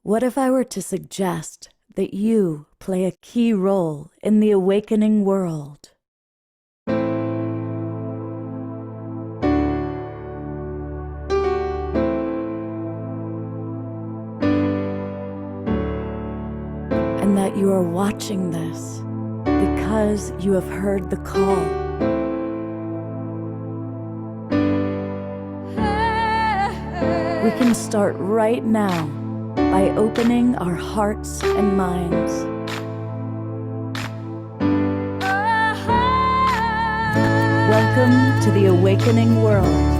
What if I were to suggest that you play a key role in the awakening world? And that you are watching this because you have heard the call. We can start right now by opening our hearts and minds. Welcome to the awakening world.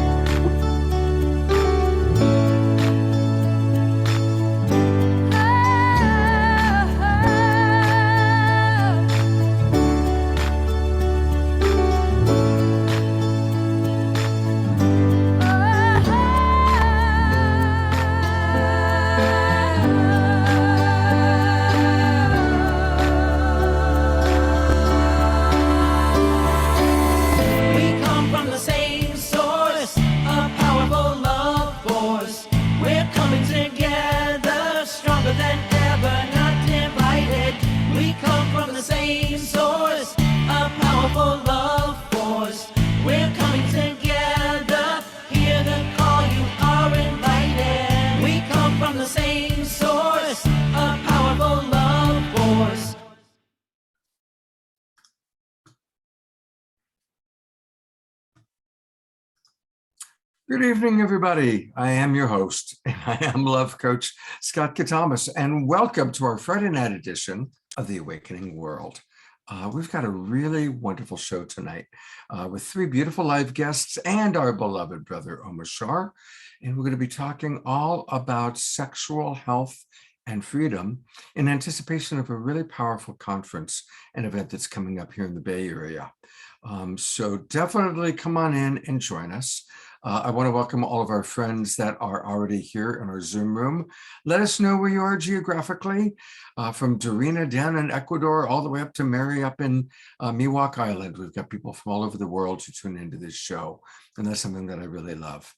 Good evening, everybody. I am your host, and I am Love Coach Scott Catamas, and welcome to our Friday night edition of The Awakening World. We've got a really wonderful show tonight with three beautiful live guests and our beloved brother, Omar Shar, and we're going to be talking all about sexual health and freedom in anticipation of a really powerful conference and event that's coming up here in the Bay Area. So definitely come on in and join us. I want to welcome all of our friends that are already here in our Zoom room. Let us know where you are geographically, from Dorina down in Ecuador, all the way up to Mary up in Miwok Island. We've got people from all over the world who tune into this show, and that's something that I really love.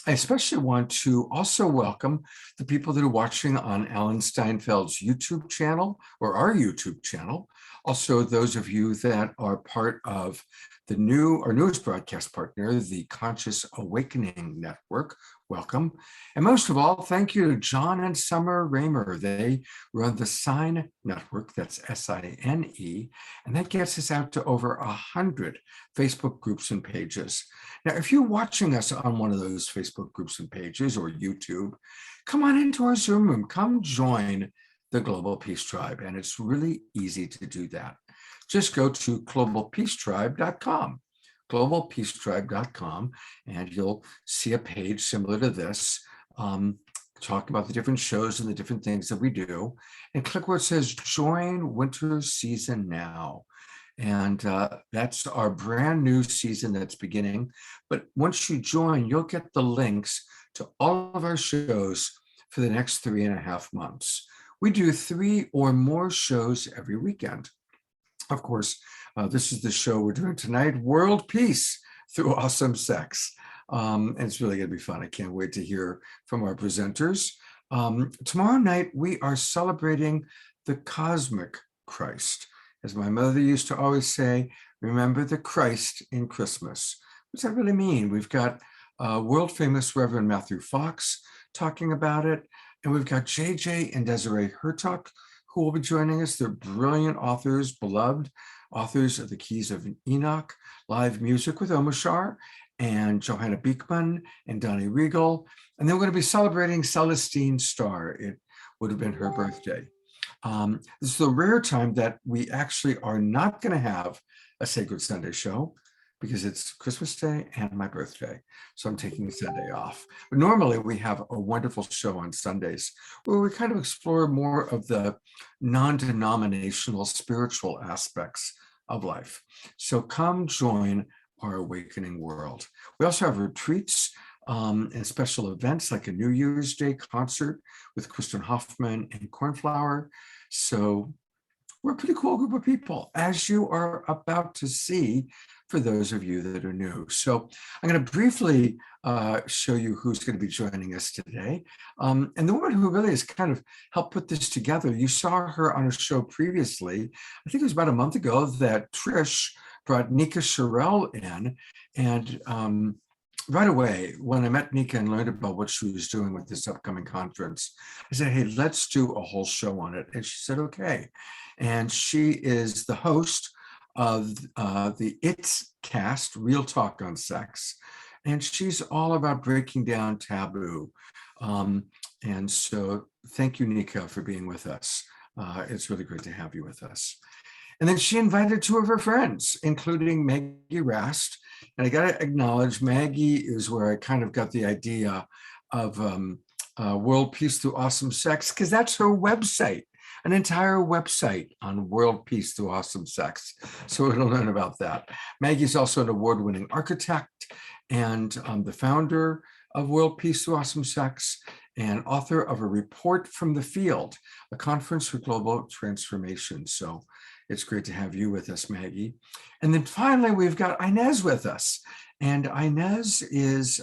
I especially want to also welcome the people that are watching on Alan Steinfeld's YouTube channel, or our YouTube channel. Also, those of you that are part of our newest broadcast partner, the Conscious Awakening Network, welcome. And most of all, thank you to John and Summer Raymer. They run the Sign Network, that's S-I-N-E, and that gets us out to over 100 Facebook groups and pages. Now, if you're watching us on one of those Facebook groups and pages or YouTube, come on into our Zoom room, come join the Global Peace Tribe, and it's really easy to do that. Just go to globalpeacetribe.com, globalpeacetribe.com, and you'll see a page similar to this, talk about the different shows and the different things that we do, and click where it says Join Winter Season Now. And that's our brand new season that's beginning. But once you join, you'll get the links to all of our shows for the next 3.5 months. We do 3 or more shows every weekend. Of course, this is the show we're doing tonight, World Peace Through Awesome Sex. And it's really going to be fun. I can't wait to hear from our presenters. Tomorrow night, we are celebrating the cosmic Christ. As my mother used to always say, remember the Christ in Christmas. What does that really mean? We've got world famous Reverend Matthew Fox talking about it. And we've got JJ and Desiree Hertuck, who will be joining us. They're brilliant authors, beloved authors of The Keys of Enoch, live music with Omar Shar, and Johanna Beekman and Donnie Regal. And then we're going to be celebrating Celestine Starr. It would have been her birthday. This is the rare time that we actually are not going to have a Sacred Sunday show because it's Christmas Day and my birthday. So I'm taking Sunday off. But normally we have a wonderful show on Sundays where we kind of explore more of the non-denominational spiritual aspects of life. So come join our awakening world. We also have retreats and special events like a New Year's Day concert with Kristen Hoffman and Cornflower. So we're a pretty cool group of people, as you are about to see for those of you that are new. So I'm going to briefly show you who's going to be joining us today. And the woman who really has kind of helped put this together, you saw her on a show previously, I think it was about a month ago, that Trish brought Nika Sherrill in. And right away, when I met Nika and learned about what she was doing with this upcoming conference, I said, hey, let's do a whole show on it. And she said, okay. And she is the host of the It's Cast, Real Talk on Sex. And she's all about breaking down taboo. And so thank you, Nika, for being with us. It's really great to have you with us. And then she invited two of her friends, including Maggie Rast. And I got to acknowledge, Maggie is where I kind of got the idea of World Peace Through Awesome Sex, because that's her website, an entire website on World Peace Through Awesome Sex. So we're going to learn about that. Maggie's also an award-winning architect and the founder of World Peace Through Awesome Sex and author of A Report from the Field, a conference for global transformation. So it's great to have you with us, Maggie. And then finally, we've got Inez with us. And Inez is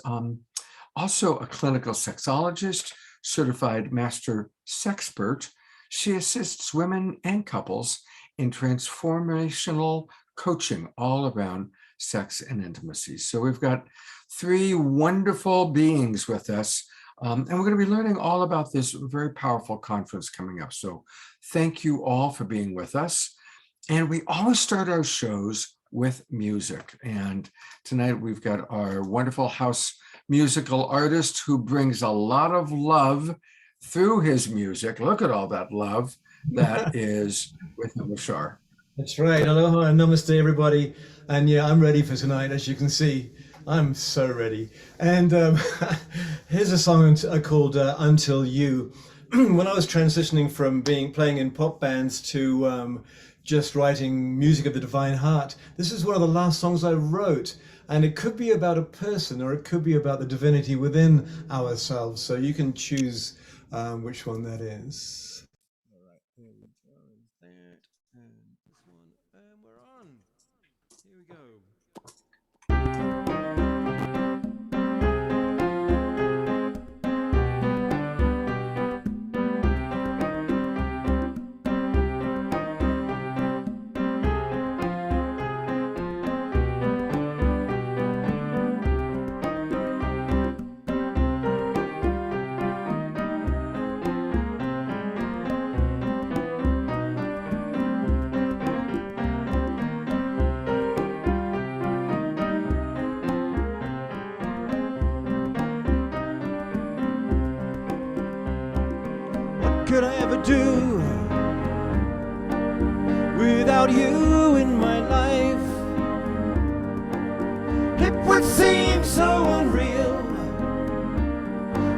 also a clinical sexologist, certified master sexpert. She assists women and couples in transformational coaching all around sex and intimacy. So we've got three wonderful beings with us. And we're going to be learning all about this very powerful conference coming up. So thank you all for being with us. And we always start our shows with music. And tonight we've got our wonderful house musical artist who brings a lot of love through his music. Look at all that love that is with Bashar. That's right. Aloha and namaste, everybody. And yeah, I'm ready for tonight, as you can see. I'm so ready. And here's a song called Until You. When I was transitioning from playing in pop bands to just writing music of the divine heart, this is one of the last songs I wrote. And it could be about a person, or it could be about the divinity within ourselves. So you can choose which one that is. All right, here we go. That and this one, and we're on. Here we go. Could I ever do without you in my life? It would seem so unreal.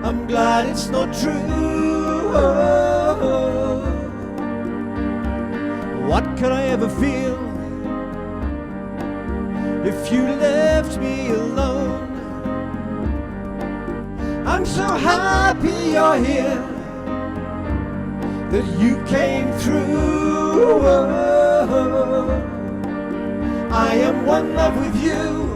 I'm glad it's not true. What could I ever feel if you left me alone? I'm so happy you're here, that you came through. I am one love with you.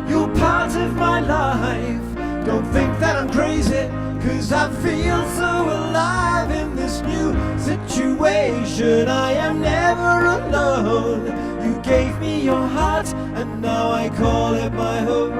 You're part of my life. Don't think that I'm crazy, 'cause I feel so alive in this new situation. I am never alone. You gave me your heart, and now I call it my home.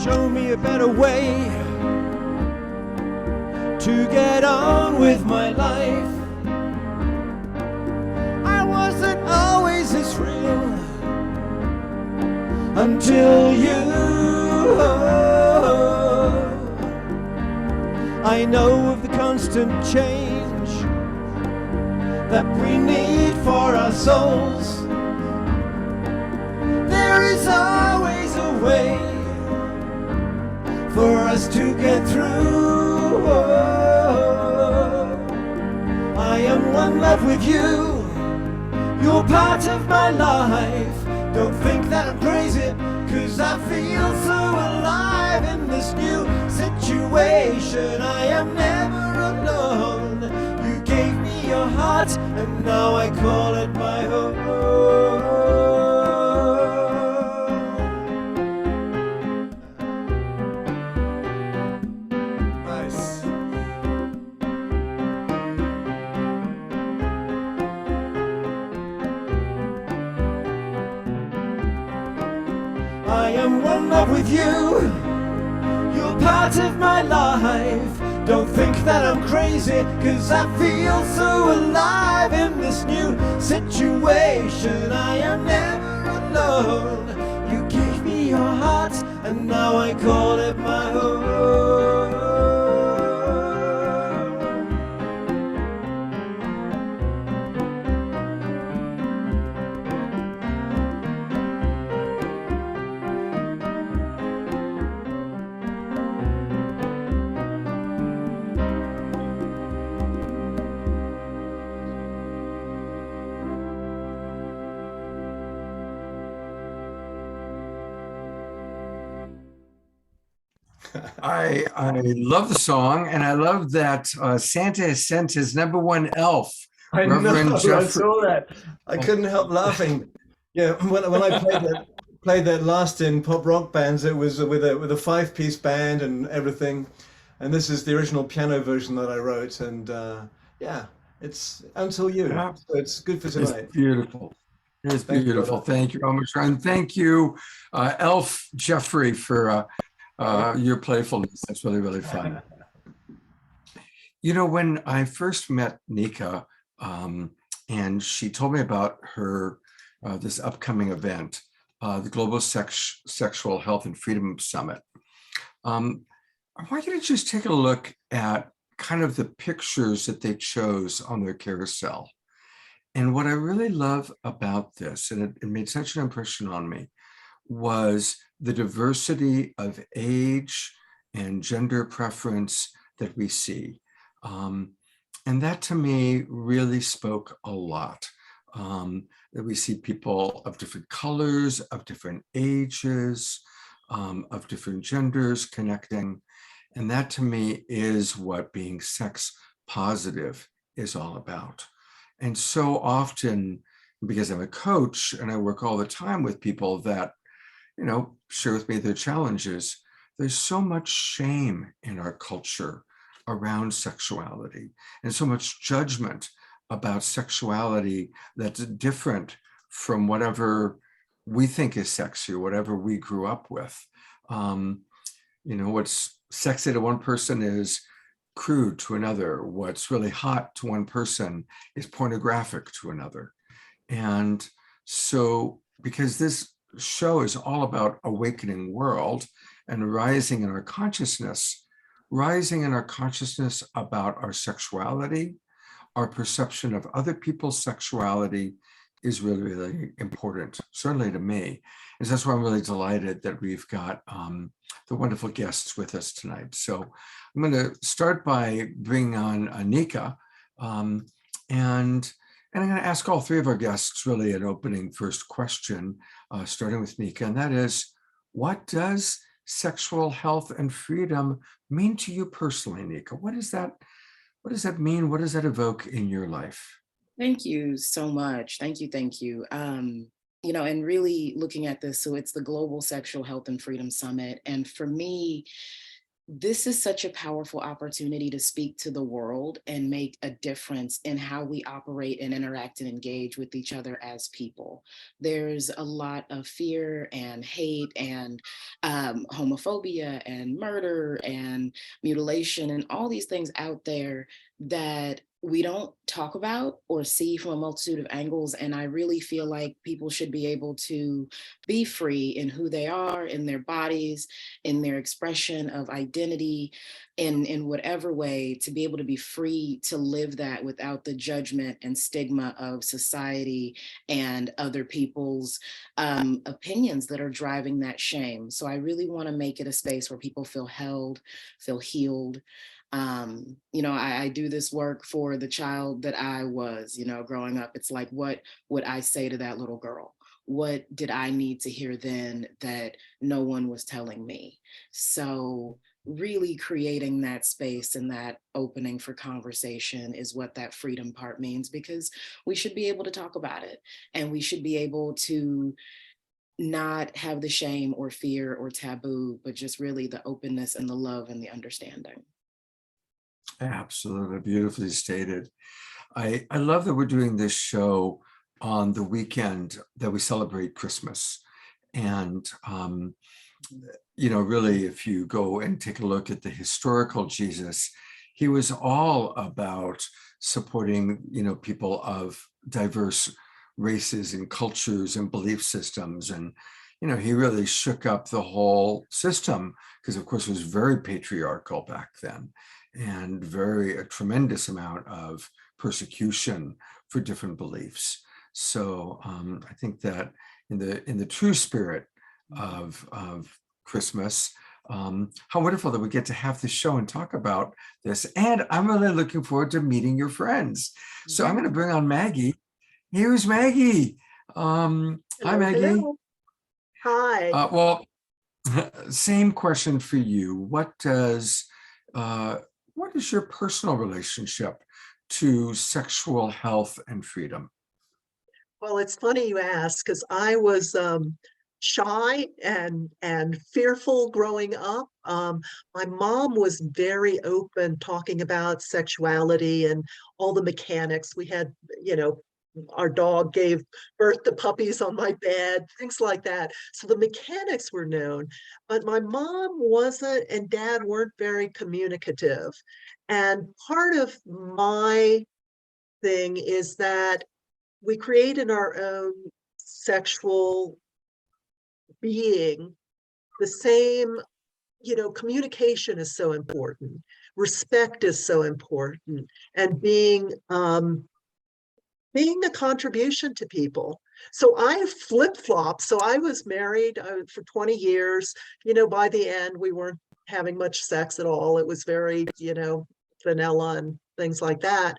Show me a better way to get on with my life. I wasn't always this real until you. I know of the constant change that we need for our souls. There is always a way for us to get through. with you. You're part of my life. Don't think that I'm crazy, 'cause I feel so alive in this new situation. I am never alone. You gave me your heart, and now I call it my home. Nice. I am one love with you. You're part of my life. Don't think that I'm crazy, 'cause I feel so alive in this new situation. I am never alone. You gave me your heart, and now I call it my home. I love the song, and I love that Santa has sent his #1 elf, I Reverend know, I Jeffrey. saw that. I couldn't help laughing. Yeah, when I played that last in pop rock bands, it was with a 5-piece band and everything. And this is the original piano version that I wrote. And yeah, it's Until You. Yeah. So it's good for It's tonight. beautiful. It's Thank you, beautiful. brother. Thank you, Omar. And thank you, Elf Jeffrey, for your playfulness. That's really, really fun. You know, when I first met Nika, and she told me about her this upcoming event, the Global Sexual Health and Freedom Summit, I want you to just take a look at kind of the pictures that they chose on their carousel. And what I really love about this, and it made such an impression on me, was the diversity of age and gender preference that we see. And that to me really spoke a lot. That we see people of different colors, of different ages, of different genders connecting. And that to me is what being sex positive is all about. And so often, because I'm a coach and I work all the time with people that, you know, share with me their challenges, there's so much shame in our culture around sexuality and so much judgment about sexuality that's different from whatever we think is sexy or whatever we grew up with. You know, what's sexy to one person is crude to another. What's really hot to one person is pornographic to another. And so, because this show is all about awakening world and rising in our consciousness about our sexuality, our perception of other people's sexuality is really, really important, certainly to me. And that's why I'm really delighted that we've got the wonderful guests with us tonight. So I'm going to start by bringing on Anika, and I'm going to ask all three of our guests really an opening first question, starting with Nika, and that is, what does sexual health and freedom mean to you personally, Nika? What does that mean? What does that evoke in your life? Thank you so much. Thank you. Thank you. You know, and really looking at this, so it's the Global Sexual Health and Freedom Summit. And for me, this is such a powerful opportunity to speak to the world and make a difference in how we operate and interact and engage with each other as people. There's a lot of fear and hate and homophobia and murder and mutilation and all these things out there that we don't talk about or see from a multitude of angles. And I really feel like people should be able to be free in who they are, in their bodies, in their expression of identity, in whatever way, to be able to be free to live that without the judgment and stigma of society and other people's opinions that are driving that shame. So I really want to make it a space where people feel held, feel healed. I do this work for the child that I was, growing up. It's like, what would I say to that little girl? What did I need to hear then that no one was telling me? So really creating that space and that opening for conversation is what that freedom part means, because we should be able to talk about it, and we should be able to not have the shame or fear or taboo, but just really the openness and the love and the understanding. Absolutely, beautifully stated. I love that we're doing this show on the weekend that we celebrate Christmas. And, really, if you go and take a look at the historical Jesus, he was all about supporting, people of diverse races and cultures and belief systems. And, he really shook up the whole system because, of course, it was very patriarchal back then, and a tremendous amount of persecution for different beliefs. So I think that in the true spirit of Christmas, how wonderful that we get to have this show and talk about this. And I'm really looking forward to meeting your friends. So I'm going to bring on Maggie. Here's Maggie. Hi, Maggie. Hello. Hi. Well, same question for you. What is your personal relationship to sexual health and freedom? Well, it's funny you ask, because I was shy and fearful growing up. My mom was very open talking about sexuality and all the mechanics. We had, our dog gave birth to puppies on my bed, things like that. So the mechanics were known, but my mom wasn't, and dad weren't very communicative. And part of my thing is that we create in our own sexual being the same, communication is so important, respect is so important, and being a contribution to people. So I flip-flopped. So I was married for 20 years. By the end, we weren't having much sex at all. It was very, vanilla and things like that.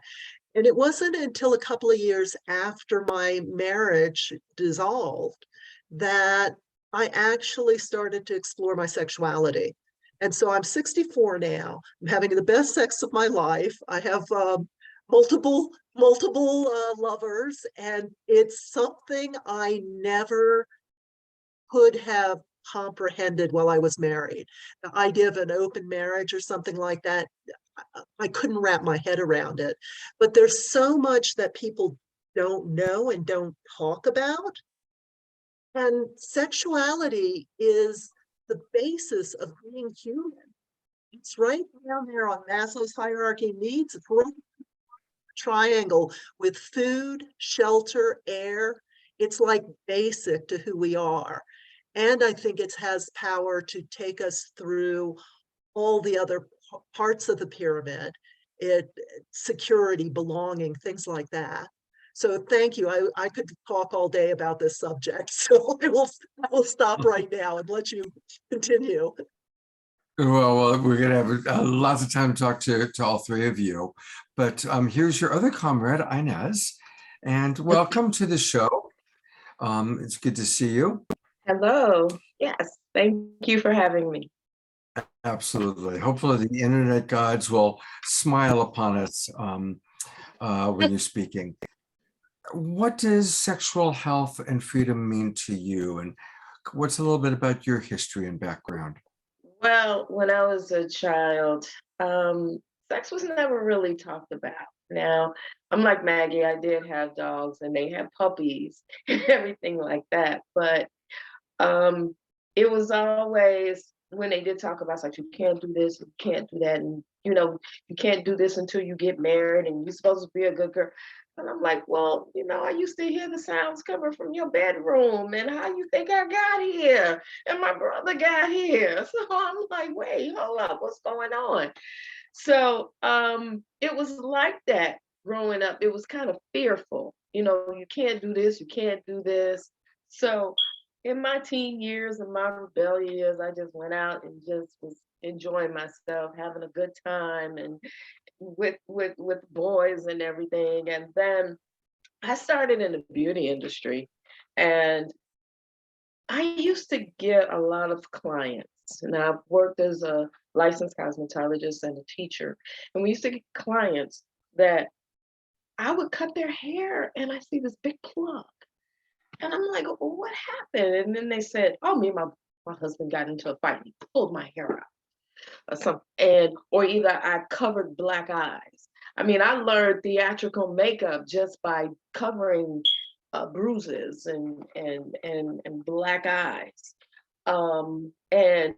And it wasn't until a couple of years after my marriage dissolved that I actually started to explore my sexuality. And so I'm 64 now. I'm having the best sex of my life. I have multiple lovers, and it's something I never could have comprehended while I was married. The idea of an open marriage or something like that, I couldn't wrap my head around it. But there's so much that people don't know and don't talk about. And sexuality is the basis of being human. It's right down there on Maslow's hierarchy of needs. It's right triangle with food, shelter, air. It's like basic to who we are. And I think it has power to take us through all the other parts of the pyramid, security, belonging, things like that. So thank you. I could talk all day about this subject. So I will stop right now and let you continue. Well, we're going to have lots of time to talk to all three of you. But here's your other comrade, Inez. And welcome to the show. It's good to see you. Hello. Yes, thank you for having me. Absolutely. Hopefully the internet gods will smile upon us when you're speaking. What does sexual health and freedom mean to you? And what's a little bit about your history and background? Well, when I was a child, sex was never really talked about. Now, I'm like Maggie, I did have dogs and they had puppies and everything like that. But it was always, when they did talk about sex, you can't do this, you can't do that. And, you can't do this until you get married and you're supposed to be a good girl. And I'm like, well, I used to hear the sounds coming from your bedroom, and how you think I got here? And my brother got here. So I'm like, wait, hold up, what's going on? So it was like that growing up. It was kind of fearful. You can't do this, you can't do this. So in my teen years and my rebellion years, I just went out and just was enjoying myself, having a good time, and with boys and everything. And then I started in the beauty industry, and I used to get a lot of clients. And I've worked as a licensed cosmetologist and a teacher. And we used to get clients that I would cut their hair and I see this big plug. And I'm like, well, what happened? And then they said, oh, me and my husband got into a fight. He pulled my hair out or something. Or either I covered black eyes. I mean, I learned theatrical makeup just by covering bruises and black eyes. And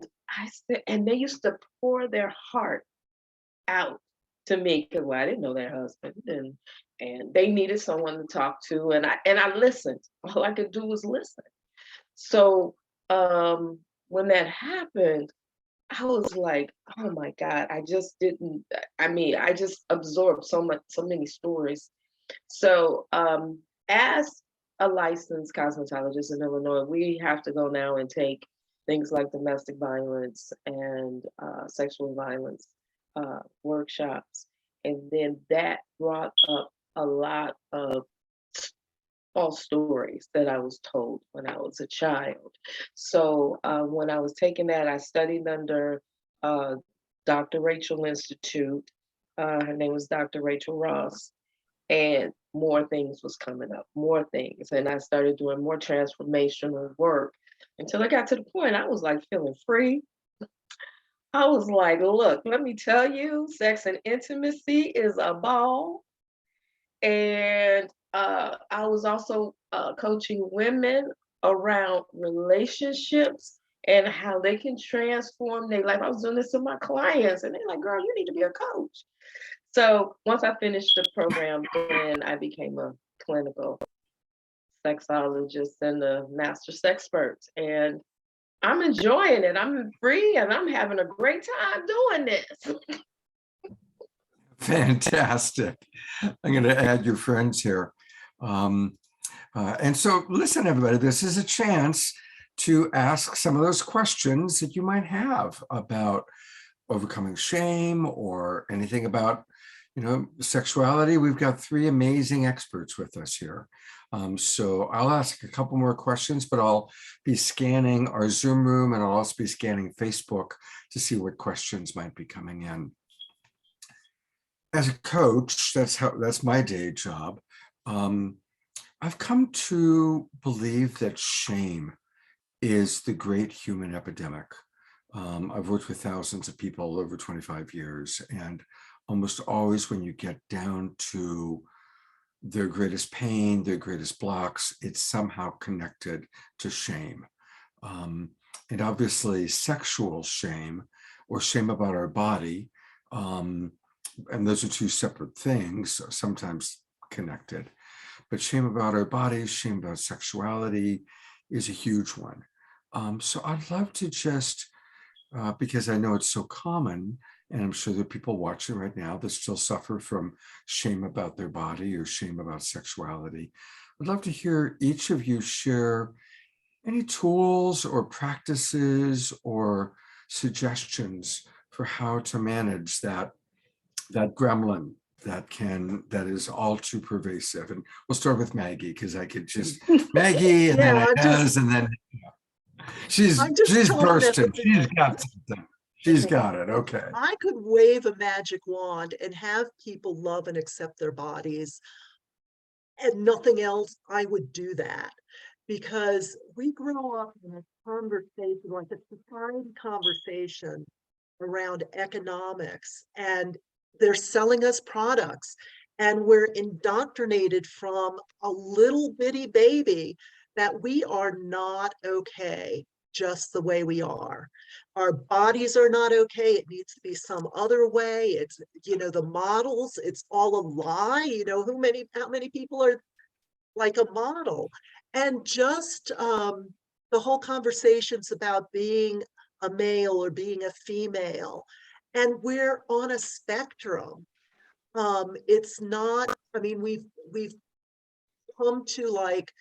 and they used to pour their heart out to me, because I didn't know their husband, and they needed someone to talk to, and I listened. All I could do was listen. So when that happened, I was like, oh my God, I just absorbed so many stories. So as a licensed cosmetologist in Illinois, we have to go now and take things like domestic violence and sexual violence workshops. And then that brought up a lot of false stories that I was told when I was a child. So when I was taking that, I studied under Dr. Rachel Institute. Her name was Dr. Rachel Ross. And more things was coming up, more things. And I started doing more transformational work until I got to the point I was like feeling free. I was like, look, let me tell you, sex and intimacy is a ball. And I was also coaching women around relationships and how they can transform their life. I was doing this to my clients, and they're like, girl, you need to be a coach. So once I finished the program, then I became a clinical sexologist and a master sexpert. And I'm enjoying it. I'm free and I'm having a great time doing this. Fantastic. I'm going to add your friends here. And so listen, everybody, this is a chance to ask some of those questions that you might have about overcoming shame or anything about, sexuality. We've got three amazing experts with us here. So I'll ask a couple more questions, but I'll be scanning our Zoom room, and I'll also be scanning Facebook to see what questions might be coming in. As a coach, that's my day job. I've come to believe that shame is the great human epidemic. I've worked with thousands of people over 25 years, and almost always when you get down to their greatest pain, their greatest blocks, it's somehow connected to shame. And obviously sexual shame or shame about our body, and those are two separate things, sometimes connected. But shame about our bodies, shame about sexuality is a huge one. So I'd love to just, because I know it's so common, and I'm sure there are people watching right now that still suffer from shame about their body or shame about sexuality. I'd love to hear each of you share any tools or practices or suggestions for how to manage that gremlin that is all too pervasive. And we'll start with Maggie, because I could just Maggie, and then Inez, and then she's bursting. She's got something. She's got it. Okay. I could wave a magic wand and have people love and accept their bodies and nothing else. I would do that, because we grow up in a conversation, like a society conversation around economics, and they're selling us products, and we're indoctrinated from a little bitty baby that we are not okay just the way we are. Our bodies are not okay. It needs to be some other way. It's, you know, the models, it's all a lie. You know, how many people are like a model? And just the whole conversations about being a male or being a female. And we're on a spectrum. It's not, I mean, we've come to like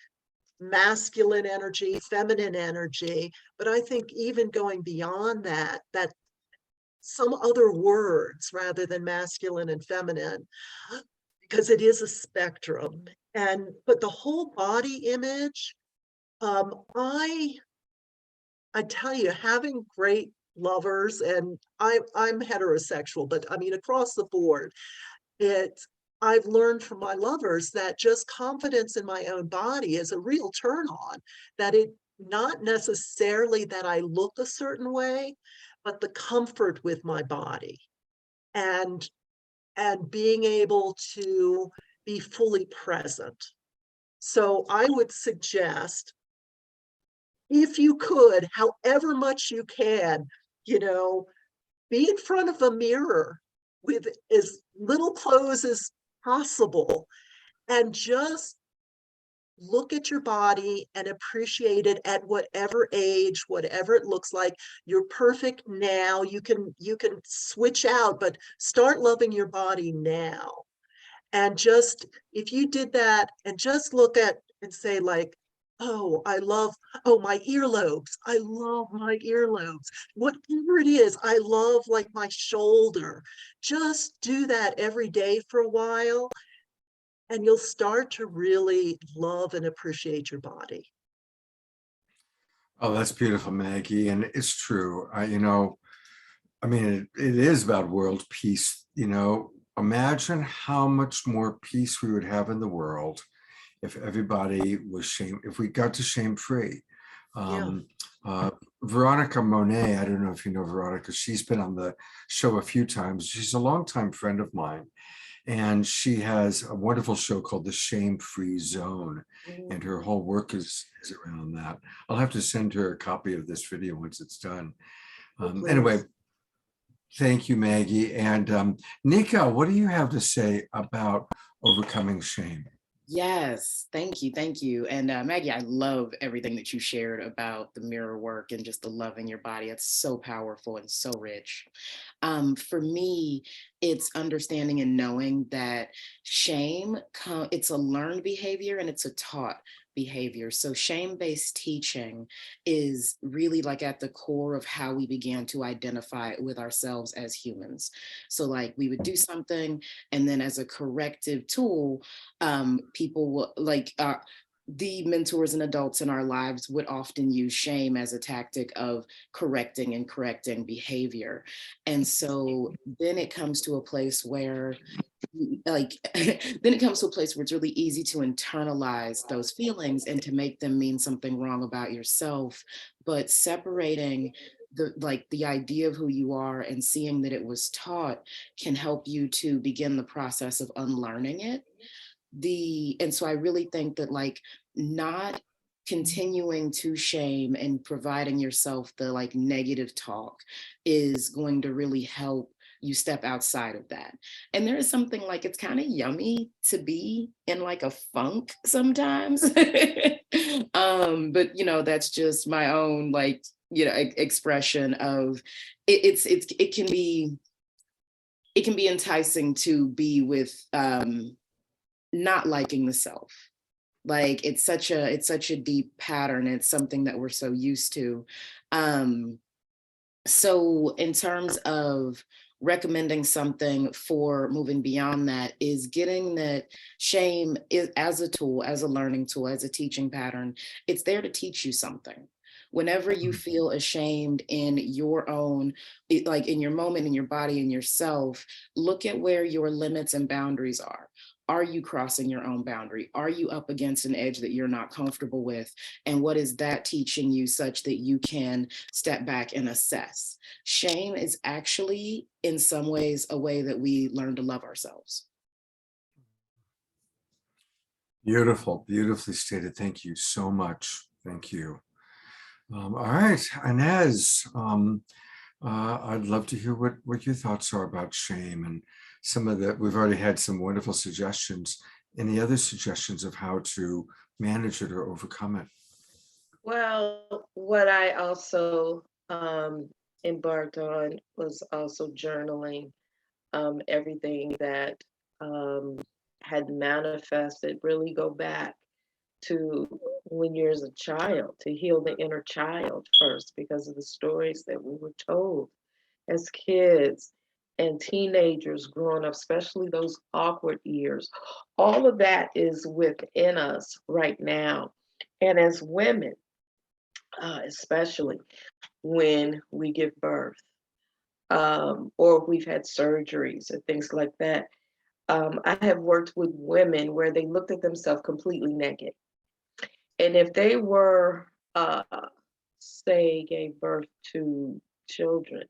masculine energy, feminine energy, but I think even going beyond that, that some other words rather than masculine and feminine, because it is a spectrum. And but the whole body image, I tell you, having great lovers, and I'm heterosexual, but I mean across the board, I've learned from my lovers that just confidence in my own body is a real turn on, that it not necessarily that I look a certain way, but the comfort with my body and being able to be fully present. So I would suggest, if you could, however much you can, you know, be in front of a mirror with as little clothes as possible and just look at your body and appreciate it at whatever age, whatever it looks like. You're perfect now. You can switch out, but start loving your body now. And just, if you did that and just look at and say like, oh, oh, my earlobes. I love my earlobes. Whatever it is, I love like my shoulder. Just do that every day for a while, and you'll start to really love and appreciate your body. Oh, that's beautiful, Maggie. And it's true. You know, I mean, it is about world peace. You know, imagine how much more peace we would have in the world if everybody was if we got to shame free. Veronica Monet, I don't know if you know Veronica, she's been on the show a few times. She's a longtime friend of mine. And she has a wonderful show called The Shame Free Zone. And her whole work is around that. I'll have to send her a copy of this video once it's done. Anyway, thank you, Maggie. And Nika, what do you have to say about overcoming shame? Yes, thank you, thank you. And Maggie, I love everything that you shared about the mirror work and just the loving your body. It's so powerful and so rich. For me, it's understanding and knowing that shame, it's a learned behavior and it's a taught behavior. So shame-based teaching is really like at the core of how we began to identify with ourselves as humans. So like we would do something, and then as a corrective tool, people will like the mentors and adults in our lives would often use shame as a tactic of correcting behavior. And so then it comes to a place where then it comes to a place where it's really easy to internalize those feelings and to make them mean something wrong about yourself. But separating the idea of who you are and seeing that it was taught can help you to begin the process of unlearning it. And so I really think that like not continuing to shame and providing yourself the like negative talk is going to really help you step outside of that. And there is something like, it's kind of yummy to be in like a funk sometimes. But you know, that's just my own like, you know, expression of it can be enticing to be with not liking the self. Like it's such a deep pattern. It's something that we're so used to. So in terms of recommending something for moving beyond that is getting that shame is as a tool, as a learning tool, as a teaching pattern. It's there to teach you something. Whenever you feel ashamed in your own, like in your moment, in your body, in yourself, look at where your limits and boundaries are. Are you crossing your own boundary? Are you up against an edge that you're not comfortable with? And what is that teaching you such that you can step back and assess? Shame is actually, in some ways, a way that we learn to love ourselves. Beautiful, beautifully stated. Thank you so much. Thank you. All right, Inez, I'd love to hear what your thoughts are about shame and some of the, we've already had some wonderful suggestions. Any other suggestions of how to manage it or overcome it? Well, what I also embarked on was also journaling everything that had manifested, really go back to when you're as a child, to heal the inner child first because of the stories that we were told as kids and teenagers growing up, especially those awkward years. All of that is within us right now. And as women, especially when we give birth, or we've had surgeries or things like that. I have worked with women where they looked at themselves completely naked. And if they were, say, gave birth to children,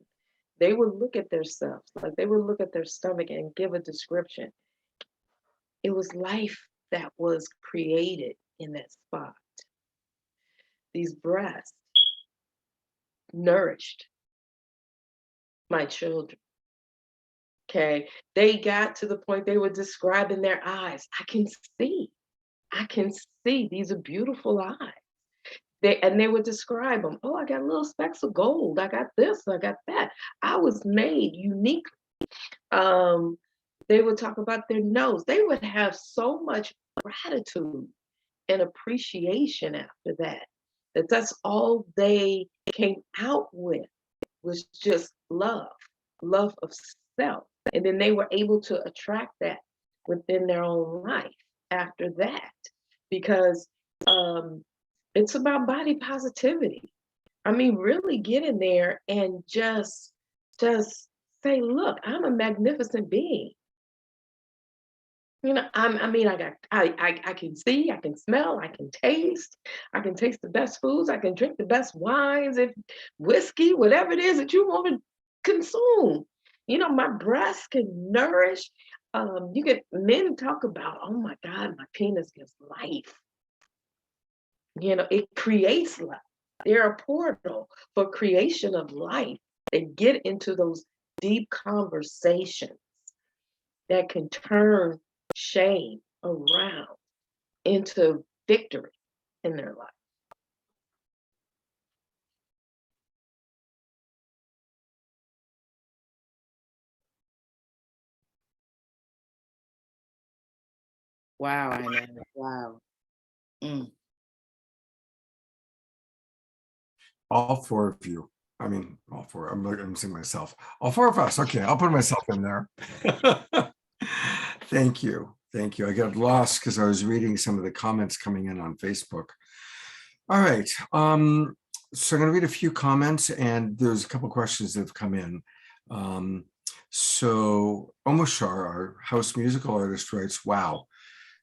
they would look at themselves, like they would look at their stomach and give a description. It was life that was created in that spot. These breasts nourished my children. Okay. They got to the point they were describing their eyes. I can see these are beautiful eyes. They would describe them. Oh, I got little specks of gold. I got this, I got that. I was made unique. They would talk about their nose. They would have so much gratitude and appreciation after that. That's all they came out with was just love of self. And then they were able to attract that within their own life after that, because it's about body positivity. I mean, really get in there and just say, look, I'm a magnificent being. You know, I can see, I can smell, I can taste the best foods, I can drink the best wines, and whiskey, whatever it is that you want to consume. You know, my breasts can nourish. You get men talk about, oh my God, my penis gives life. You know, it creates life. They're a portal for creation of life. They get into those deep conversations that can turn shame around into victory in their life. Wow, I know. Wow. Mm. All four of you. I mean, all four. I'm saying myself. All four of us. Okay, I'll put myself in there. Thank you. Thank you. I got lost because I was reading some of the comments coming in on Facebook. All right. So I'm going to read a few comments, and there's a couple questions that have come in. So Omoshar, our house musical artist, writes, wow,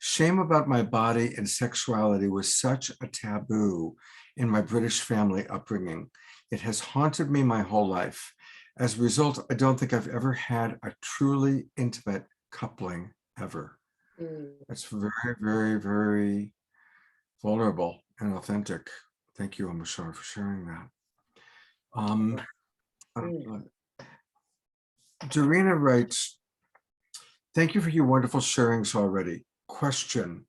shame about my body and sexuality was such a taboo in my British family upbringing. It has haunted me my whole life. As a result, I don't think I've ever had a truly intimate coupling ever. That's very, very, very vulnerable and authentic. Thank you, Amashar, for sharing that. Dorina writes, thank you for your wonderful sharings already. Question,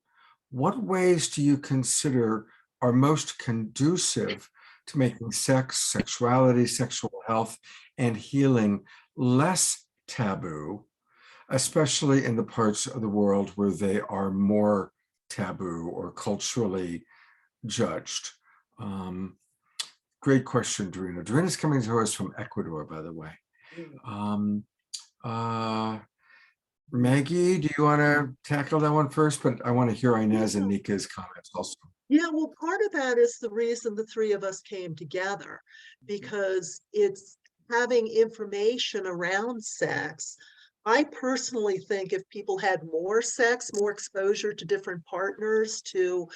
what ways do you consider are most conducive to making sex, sexuality, sexual health, and healing less taboo, especially in the parts of the world where they are more taboo or culturally judged? Great question, Dorina. Dorina's coming to us from Ecuador, by the way. Maggie, do you want to tackle that one first? But I want to hear Inez and Nika's comments also. Yeah, well, part of that is the reason the three of us came together, because it's having information around sex. I personally think if people had more sex, more exposure to different partners, to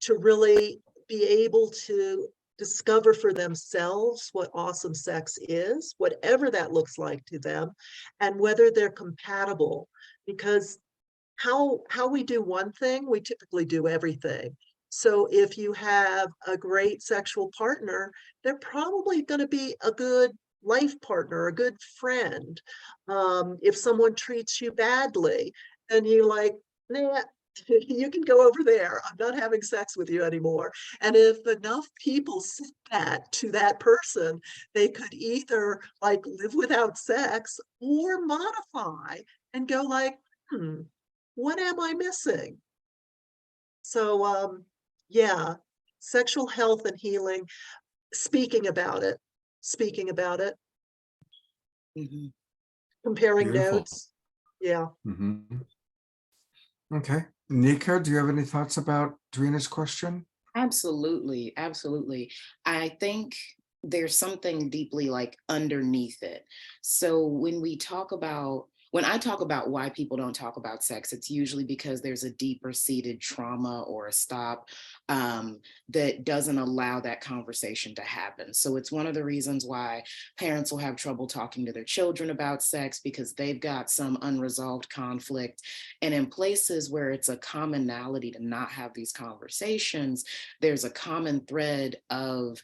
really be able to discover for themselves what awesome sex is, whatever that looks like to them, and whether they're compatible. Because how we do one thing, we typically do everything. So if you have a great sexual partner, they're probably going to be a good life partner, a good friend. If someone treats you badly, and you like, nah, you can go over there. I'm not having sex with you anymore. And if enough people said that to that person, they could either like live without sex or modify and go like, what am I missing? So yeah, sexual health and healing, speaking about it, speaking about it, Mhm. comparing Beautiful. notes. Yeah. Mhm. Okay. Nika, do you have any thoughts about Drina's question? Absolutely, absolutely. I think there's something deeply like underneath it. So when I talk about why people don't talk about sex, it's usually because there's a deeper seated trauma or a stop that doesn't allow that conversation to happen. So it's one of the reasons why parents will have trouble talking to their children about sex, because they've got some unresolved conflict. And in places where it's a commonality to not have these conversations, there's a common thread of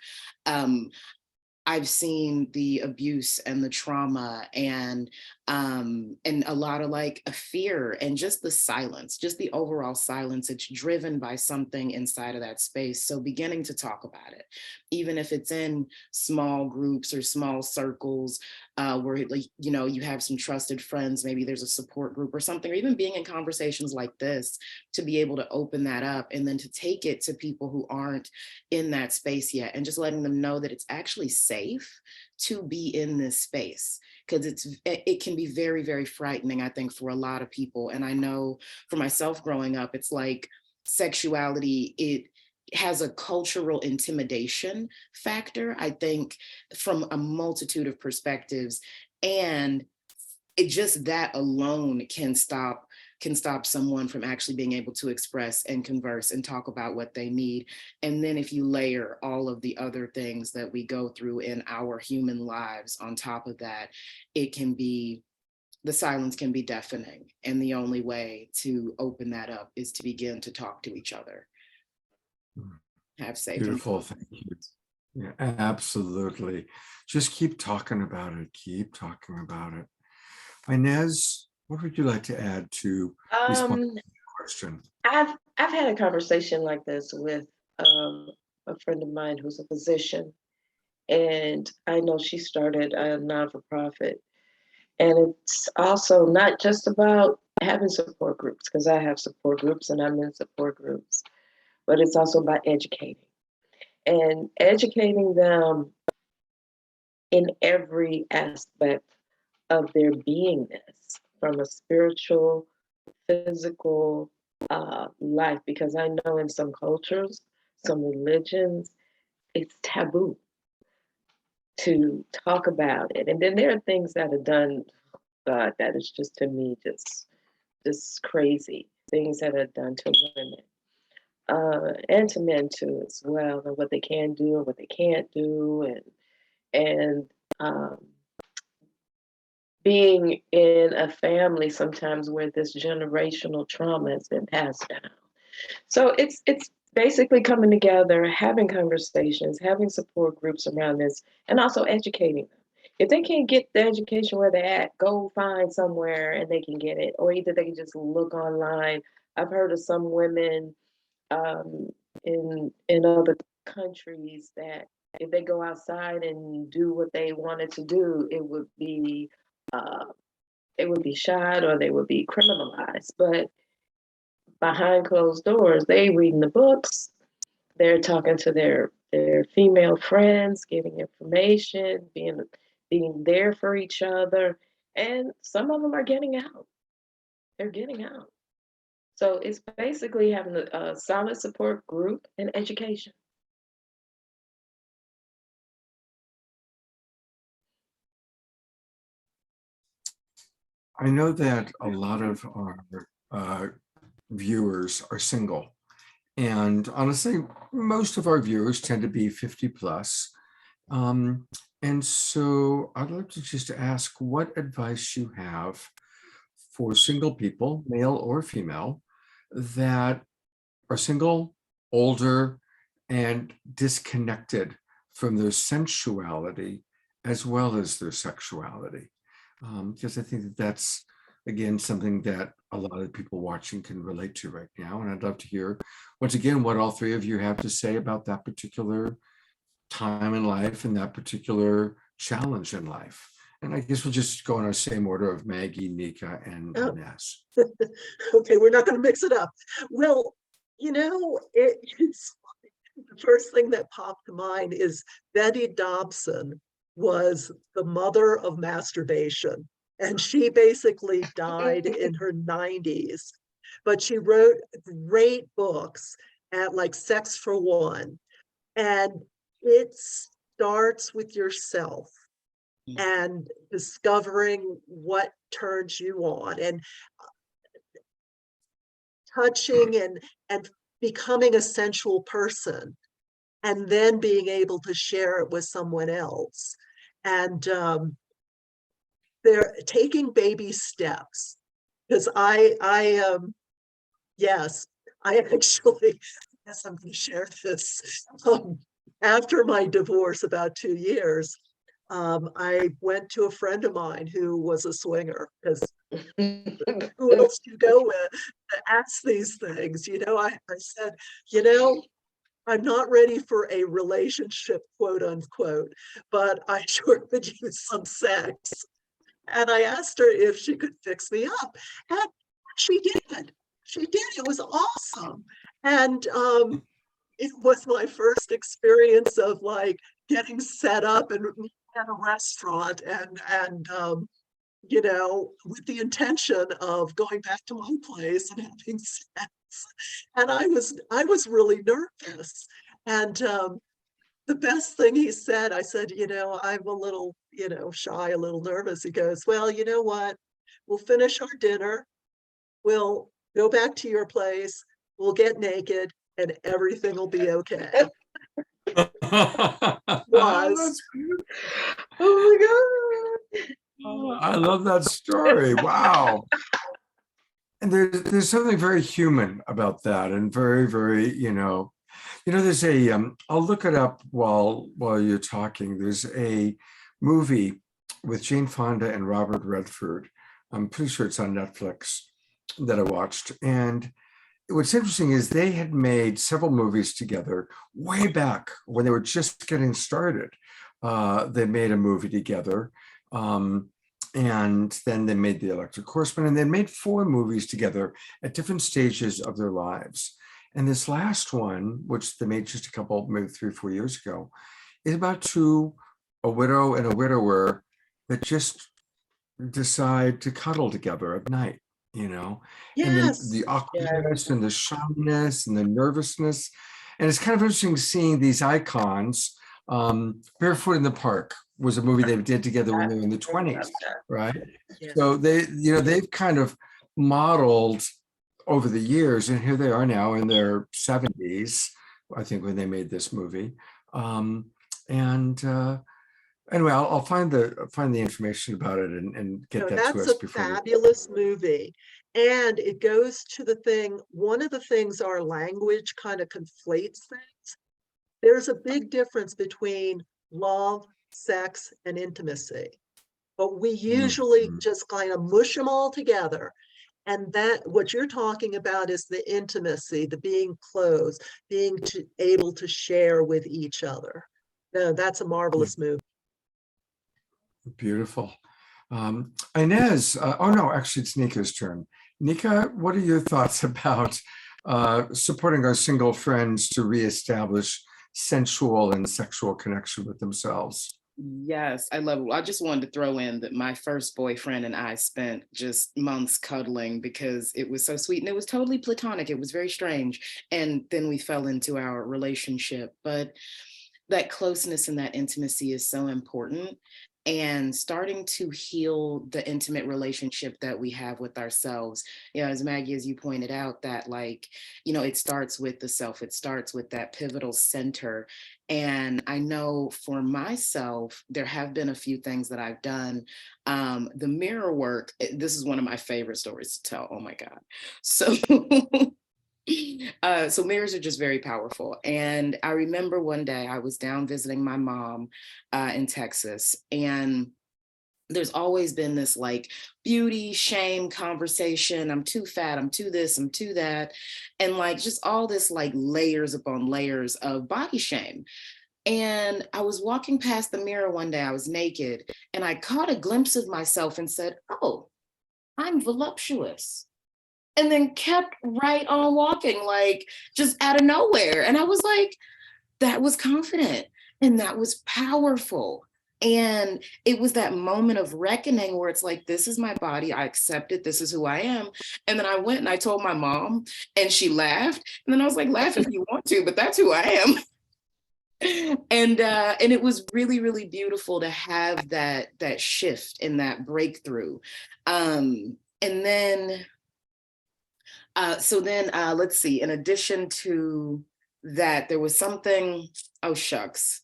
I've seen the abuse and the trauma and a lot of like a fear and just the silence, just the overall silence. It's driven by something inside of that space. So beginning to talk about it, even if it's in small groups or small circles, where like, you know, you have some trusted friends, maybe there's a support group or something, or even being in conversations like this, to be able to open that up and then to take it to people who aren't in that space yet, and just letting them know that it's actually safe to be in this space, because it can be very, very frightening, I think, for a lot of people. And I know for myself growing up, it's like sexuality, it has a cultural intimidation factor, I think, from a multitude of perspectives. And it just that alone can stop someone from actually being able to express and converse and talk about what they need. And then if you layer all of the other things that we go through in our human lives on top of that, the silence can be deafening. And the only way to open that up is to begin to talk to each other. Have safe. Beautiful. Thank you. Yeah, absolutely. Just keep talking about it. Keep talking about it. Inez, what would you like to add to respond to the question? I've had a conversation like this with a friend of mine who's a physician, and I know she started a non-for-profit, and it's also not just about having support groups, because I have support groups and I'm in support groups, but it's also about educating them in every aspect of their beingness, from a spiritual, physical life, because I know in some cultures, some religions, it's taboo to talk about it. And then there are things that are done, God, that is just, to me, just crazy. Things that are done to women and to men too as well, and what they can do and what they can't do, and being in a family sometimes where this generational trauma has been passed down. So it's basically coming together, having conversations, having support groups around this, and also educating them. If they can't get the education where they're at, go find somewhere and they can get it, or either they can just look online. I've heard of some women um, in other countries that if they go outside and do what they wanted to do, uh, it would be shot or they would be criminalized. But behind closed doors, they reading the books, they're talking to their female friends, giving information, being there for each other, and some of them are getting out. They're getting out. So it's basically having a solid support group and education. I know that a lot of our viewers are single. And honestly, most of our viewers tend to be 50 plus. And so I'd like to just ask what advice you have for single people, male or female, that are single older, and disconnected from their sensuality as well as their sexuality. Because I think that that's, again, something that a lot of people watching can relate to right now. And I'd love to hear, once again, what all three of you have to say about that particular time in life and that particular challenge in life. And I guess we'll just go in our same order of Maggie, Nika, and Oh. Inez. Okay, we're not going to mix it up. Well, it's the first thing that popped to mind is Betty Dobson was the mother of masturbation, and she basically died in her 90s. But she wrote great books at like Sex for One, and it starts with yourself and discovering what turns you on and touching and becoming a sensual person, and then being able to share it with someone else. And they're taking baby steps, because yes, I actually, yes, I'm going to share this. After my divorce, about 2 years, I went to a friend of mine who was a swinger, because who else do you go with to ask these things? I said, I'm not ready for a relationship, quote unquote, but I sure could use some sex. And I asked her if she could fix me up. And she did. She did. It was awesome. And it was my first experience of like getting set up and at a restaurant and with the intention of going back to my place and having sex. And I was really nervous. And the best thing he said, I said, I'm a little, shy, a little nervous. He goes, well, you know what? We'll finish our dinner. We'll go back to your place. We'll get naked and everything will be okay. Was. Oh my God. I love that story. Wow. And there's something very human about that, and very, very, there's I'll look it up while you're talking. There's a movie with Jane Fonda and Robert Redford. I'm pretty sure it's on Netflix that I watched. And what's interesting is they had made several movies together way back when they were just getting started. They made a movie together. And then they made The Electric Horseman, and they made 4 movies together at different stages of their lives. And this last one, which they made just a couple, maybe 3 or 4 years ago, is about a widow and a widower that just decide to cuddle together at night, And then Yes. the awkwardness and the shyness and the nervousness. And it's kind of interesting seeing these icons. Barefoot in the Park was a movie they did together when they were in the 20s, right? Yeah. So they've kind of modeled over the years, and here they are now in their 70s, I think, when they made this movie. Anyway, I'll find the information about it and get that to us before. That's a fabulous movie. And it goes to the thing, one of the things our language kind of conflates things. There's a big difference between love, sex, and intimacy. But we usually just kind of mush them all together. And that what you're talking about is the intimacy, the being close, being able to share with each other. No, that's a marvelous movie. Beautiful. Inez, oh no, actually it's Nika's turn. Nika, what are your thoughts about supporting our single friends to reestablish sensual and sexual connection with themselves? Yes, I love it. I just wanted to throw in that my first boyfriend and I spent just months cuddling because it was so sweet and it was totally platonic. It was very strange. And then we fell into our relationship. But that closeness and that intimacy is so important. And starting to heal the intimate relationship that we have with ourselves. As Maggie, as you pointed out, that it starts with the self, it starts with that pivotal center. And I know for myself, there have been a few things that I've done. The mirror work, this is one of my favorite stories to tell. Oh my God. So So mirrors are just very powerful. And I remember one day I was down visiting my mom in Texas, and there's always been this like beauty shame conversation. I'm too fat, I'm too this, I'm too that. And like just all this like layers upon layers of body shame. And I was walking past the mirror one day, I was naked, and I caught a glimpse of myself and said, oh, I'm voluptuous. And then kept right on walking, like just out of nowhere. And I was like, that was confident and that was powerful. And it was that moment of reckoning where it's like, this is my body, I accept it, this is who I am. And then I went and I told my mom, and she laughed. And then I was like, laugh if you want to, but that's who I am. And it was really, really beautiful to have that shift and that breakthrough. And then let's see, in addition to that, there was something, oh shucks,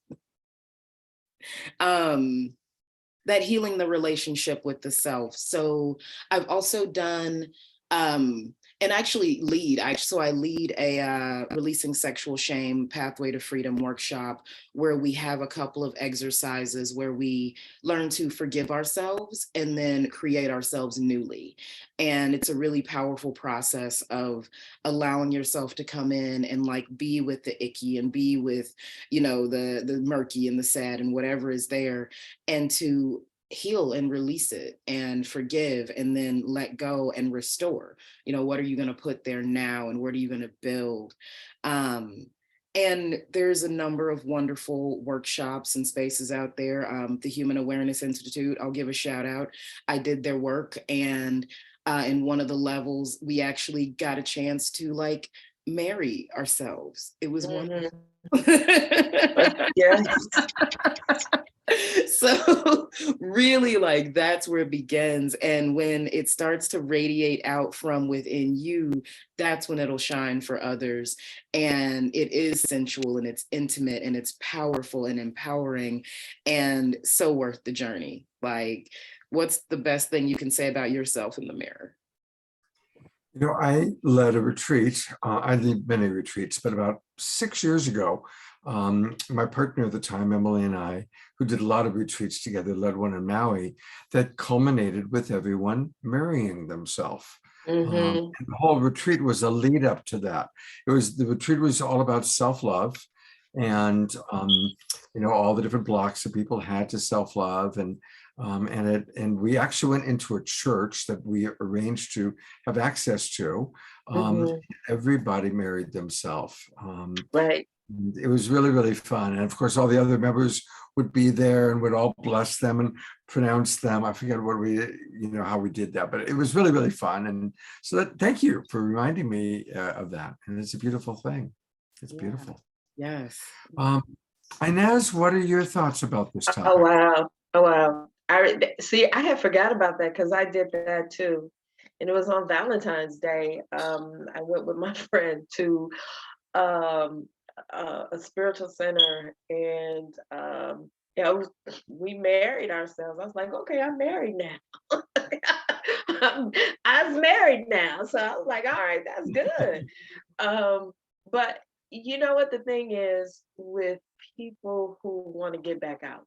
that healing the relationship with the self. So I've also done, and actually I lead a releasing sexual shame pathway to freedom workshop, where we have a couple of exercises where we learn to forgive ourselves and then create ourselves newly. And it's a really powerful process of allowing yourself to come in and like be with the icky and be with, the murky and the sad and whatever is there, and to heal and release it and forgive and then let go and restore. What are you going to put there now, and what are you going to build? And there's a number of wonderful workshops and spaces out there. The Human Awareness Institute, I'll give a shout out. I did their work, and in one of the levels, we actually got a chance to like marry ourselves. It was wonderful. Yeah. So really, like, that's where it begins. And when it starts to radiate out from within you, that's when it'll shine for others. And it is sensual and it's intimate and it's powerful and empowering and so worth the journey. Like, what's the best thing you can say about yourself in the mirror? I led a retreat. I did many retreats, but about 6 years ago, my partner at the time, Emily, and I, who did a lot of retreats together, led one in Maui that culminated with everyone marrying themselves. And the whole retreat was a lead up to that. The retreat was all about self-love, and all the different blocks that people had to self-love, and we actually went into a church that we arranged to have access to. Everybody married themselves. Right. It was really, really fun. And of course, all the other members would be there and would all bless them and pronounce them. I forget how we did that, but it was really, really fun. And so thank you for reminding me of that. And it's a beautiful thing. It's beautiful. Yes. Inez, what are your thoughts about this topic? Oh, wow. Oh, wow. I had forgot about that because I did that too. And it was on Valentine's Day. I went with my friend to a spiritual center, and we married ourselves. I was like, okay, I'm married now. I'm married now. So I was like, all right, that's good. But you know what the thing is with people who want to get back out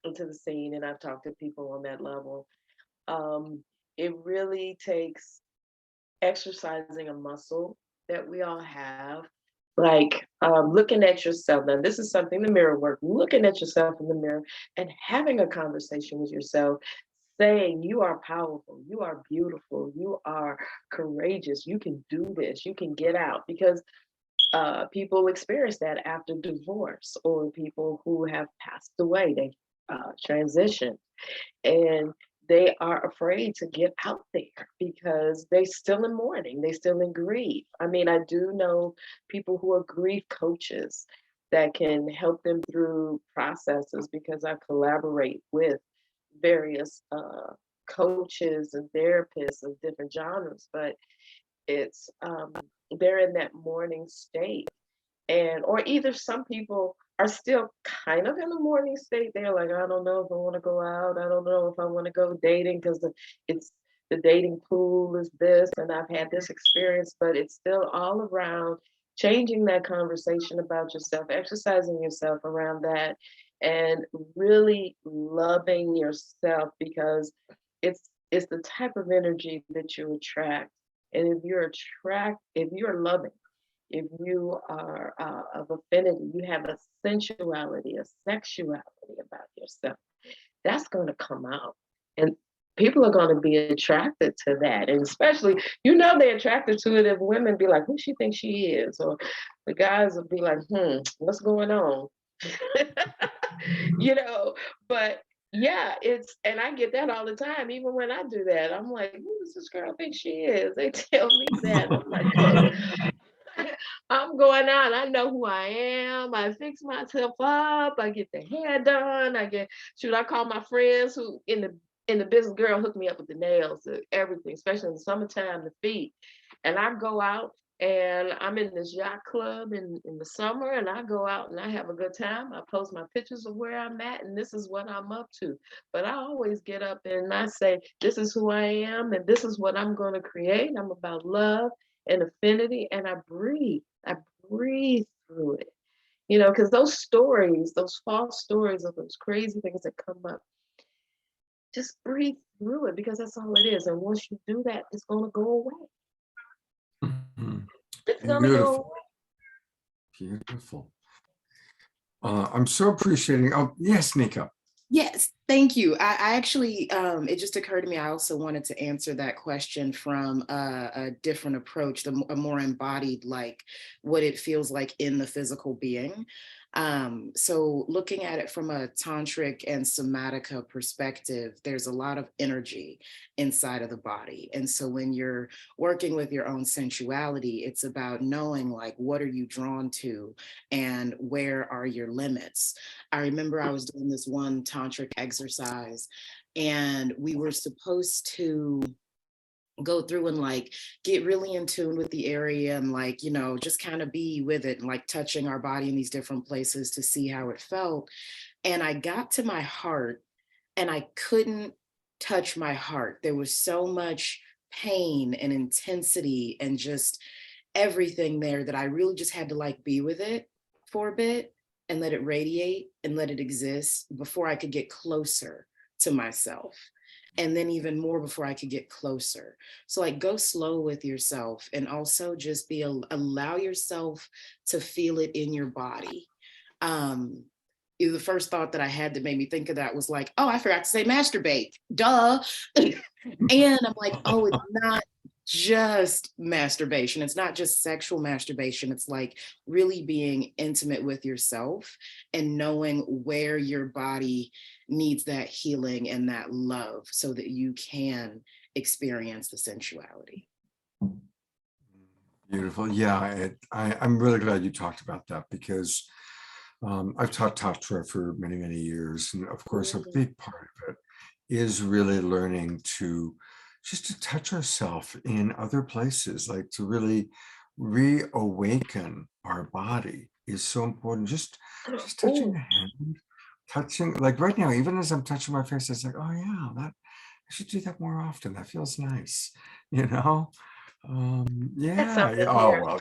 into the scene, and I've talked to people on that level, it really takes exercising a muscle that we all have, like looking at yourself. Now, this is something, the mirror work, looking at yourself in the mirror and having a conversation with yourself, saying you are powerful, you are beautiful, you are courageous, you can do this, you can get out. Because people experience that after divorce, or people who have passed away, they transition, and they are afraid to get out there because they still in mourning, they still in grief. I mean, I do know people who are grief coaches that can help them through processes, because I collaborate with various coaches and therapists of different genres, but it's they're in that mourning state. Or either some people are still kind of in a mourning state. They're like, I don't know if I want to go out. I don't know if I want to go dating, because it's the dating pool is this, and I've had this experience, but it's still all around changing that conversation about yourself, exercising yourself around that, and really loving yourself, because it's the type of energy that you attract. And if you're loving, if you are of affinity, you have a sensuality, a sexuality about yourself, that's going to come out. And people are going to be attracted to that. And especially, they're attracted to it if women be like, who she thinks she is? Or the guys will be like, what's going on? But yeah, and I get that all the time. Even when I do that, I'm like, who does this girl think she is? They tell me that. I'm like, look, I'm going out. I know who I am. I fix myself up. I get the hair done. I call my friends who in the business, girl, hook me up with the nails, everything, especially in the summertime, the feet. And I go out and I'm in this yacht club in the summer, and I go out and I have a good time. I post my pictures of where I'm at, and this is what I'm up to. But I always get up and I say, this is who I am, and this is what I'm going to create. I'm about love and affinity, and I breathe through it, because those stories, those false stories of those crazy things that come up, just breathe through it, because that's all it is. And once you do that, it's going to go away. It's going to go away. Beautiful. I'm so appreciating. Oh, yes, Nika. Yes, thank you. I actually, it just occurred to me, I also wanted to answer that question from a different approach, a more embodied, like what it feels like in the physical being. So looking at it from a tantric and somatica perspective, there's a lot of energy inside of the body. And so when you're working with your own sensuality, it's about knowing, like, what are you drawn to and where are your limits? I remember I was doing this one tantric exercise, and we were supposed to go through and like get really in tune with the area and like, just kind of be with it and like touching our body in these different places to see how it felt. And I got to my heart and I couldn't touch my heart. There was so much pain and intensity and just everything there that I really just had to like be with it for a bit and let it radiate and let it exist before I could get closer to myself. And then even more before I could get closer. So like go slow with yourself, and also just allow yourself to feel it in your body. The first thought that I had that made me think of that was like, oh, I forgot to say masturbate, duh. And I'm like, oh, it's not just masturbation. It's not just sexual masturbation. It's like really being intimate with yourself and knowing where your body needs that healing and that love so that you can experience the sensuality. Beautiful. Yeah, I'm really glad you talked about that, because I've taught Tantra for many, many years. And of course, a big part of it is really learning to touch ourselves in other places, like to really reawaken our body is so important. Just touching the hand, touching, like right now, even as I'm touching my face, it's like, oh yeah, I should do that more often. That feels nice, Yeah. Oh well,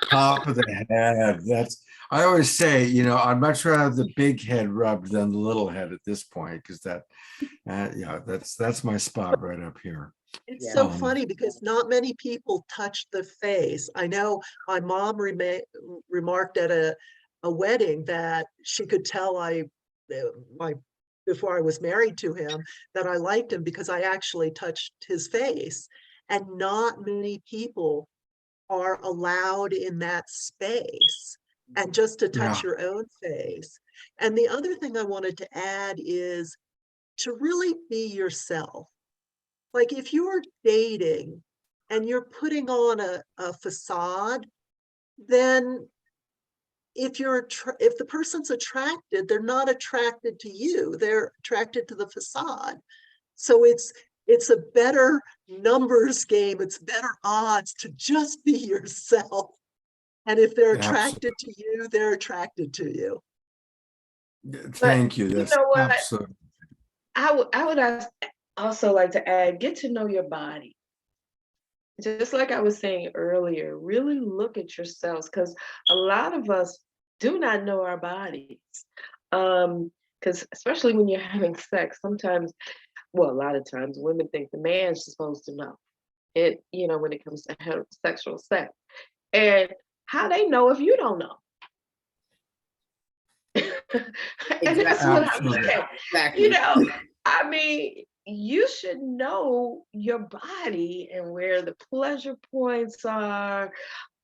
top of the head. I always say, I'd much rather have the big head rubbed than the little head at this point, because that's my spot right up here. It's so funny because not many people touch the face. I know my mom remarked at a wedding that she could tell before I was married to him that I liked him because I actually touched his face. And not many people are allowed in that space, and just to touch your own face. And the other thing I wanted to add is to really be yourself. Like if you're dating and you're putting on a facade, then if the person's attracted, they're not attracted to you, they're attracted to the facade. So it's a better numbers game, it's better odds to just be yourself. And if they're attracted to you, they're attracted to you. Thank you. That's you know what? absolutely. I would ask, also like to add, get to know your body. Just like I was saying earlier, really look at yourselves, because a lot of us do not know our bodies. Because especially when you're having sex, sometimes, well, a lot of times women think the man's supposed to know it, when it comes to heterosexual sex. And how they know if you don't know? And that's what I'm Absolutely. saying. Exactly. I mean, you should know your body and where the pleasure points are,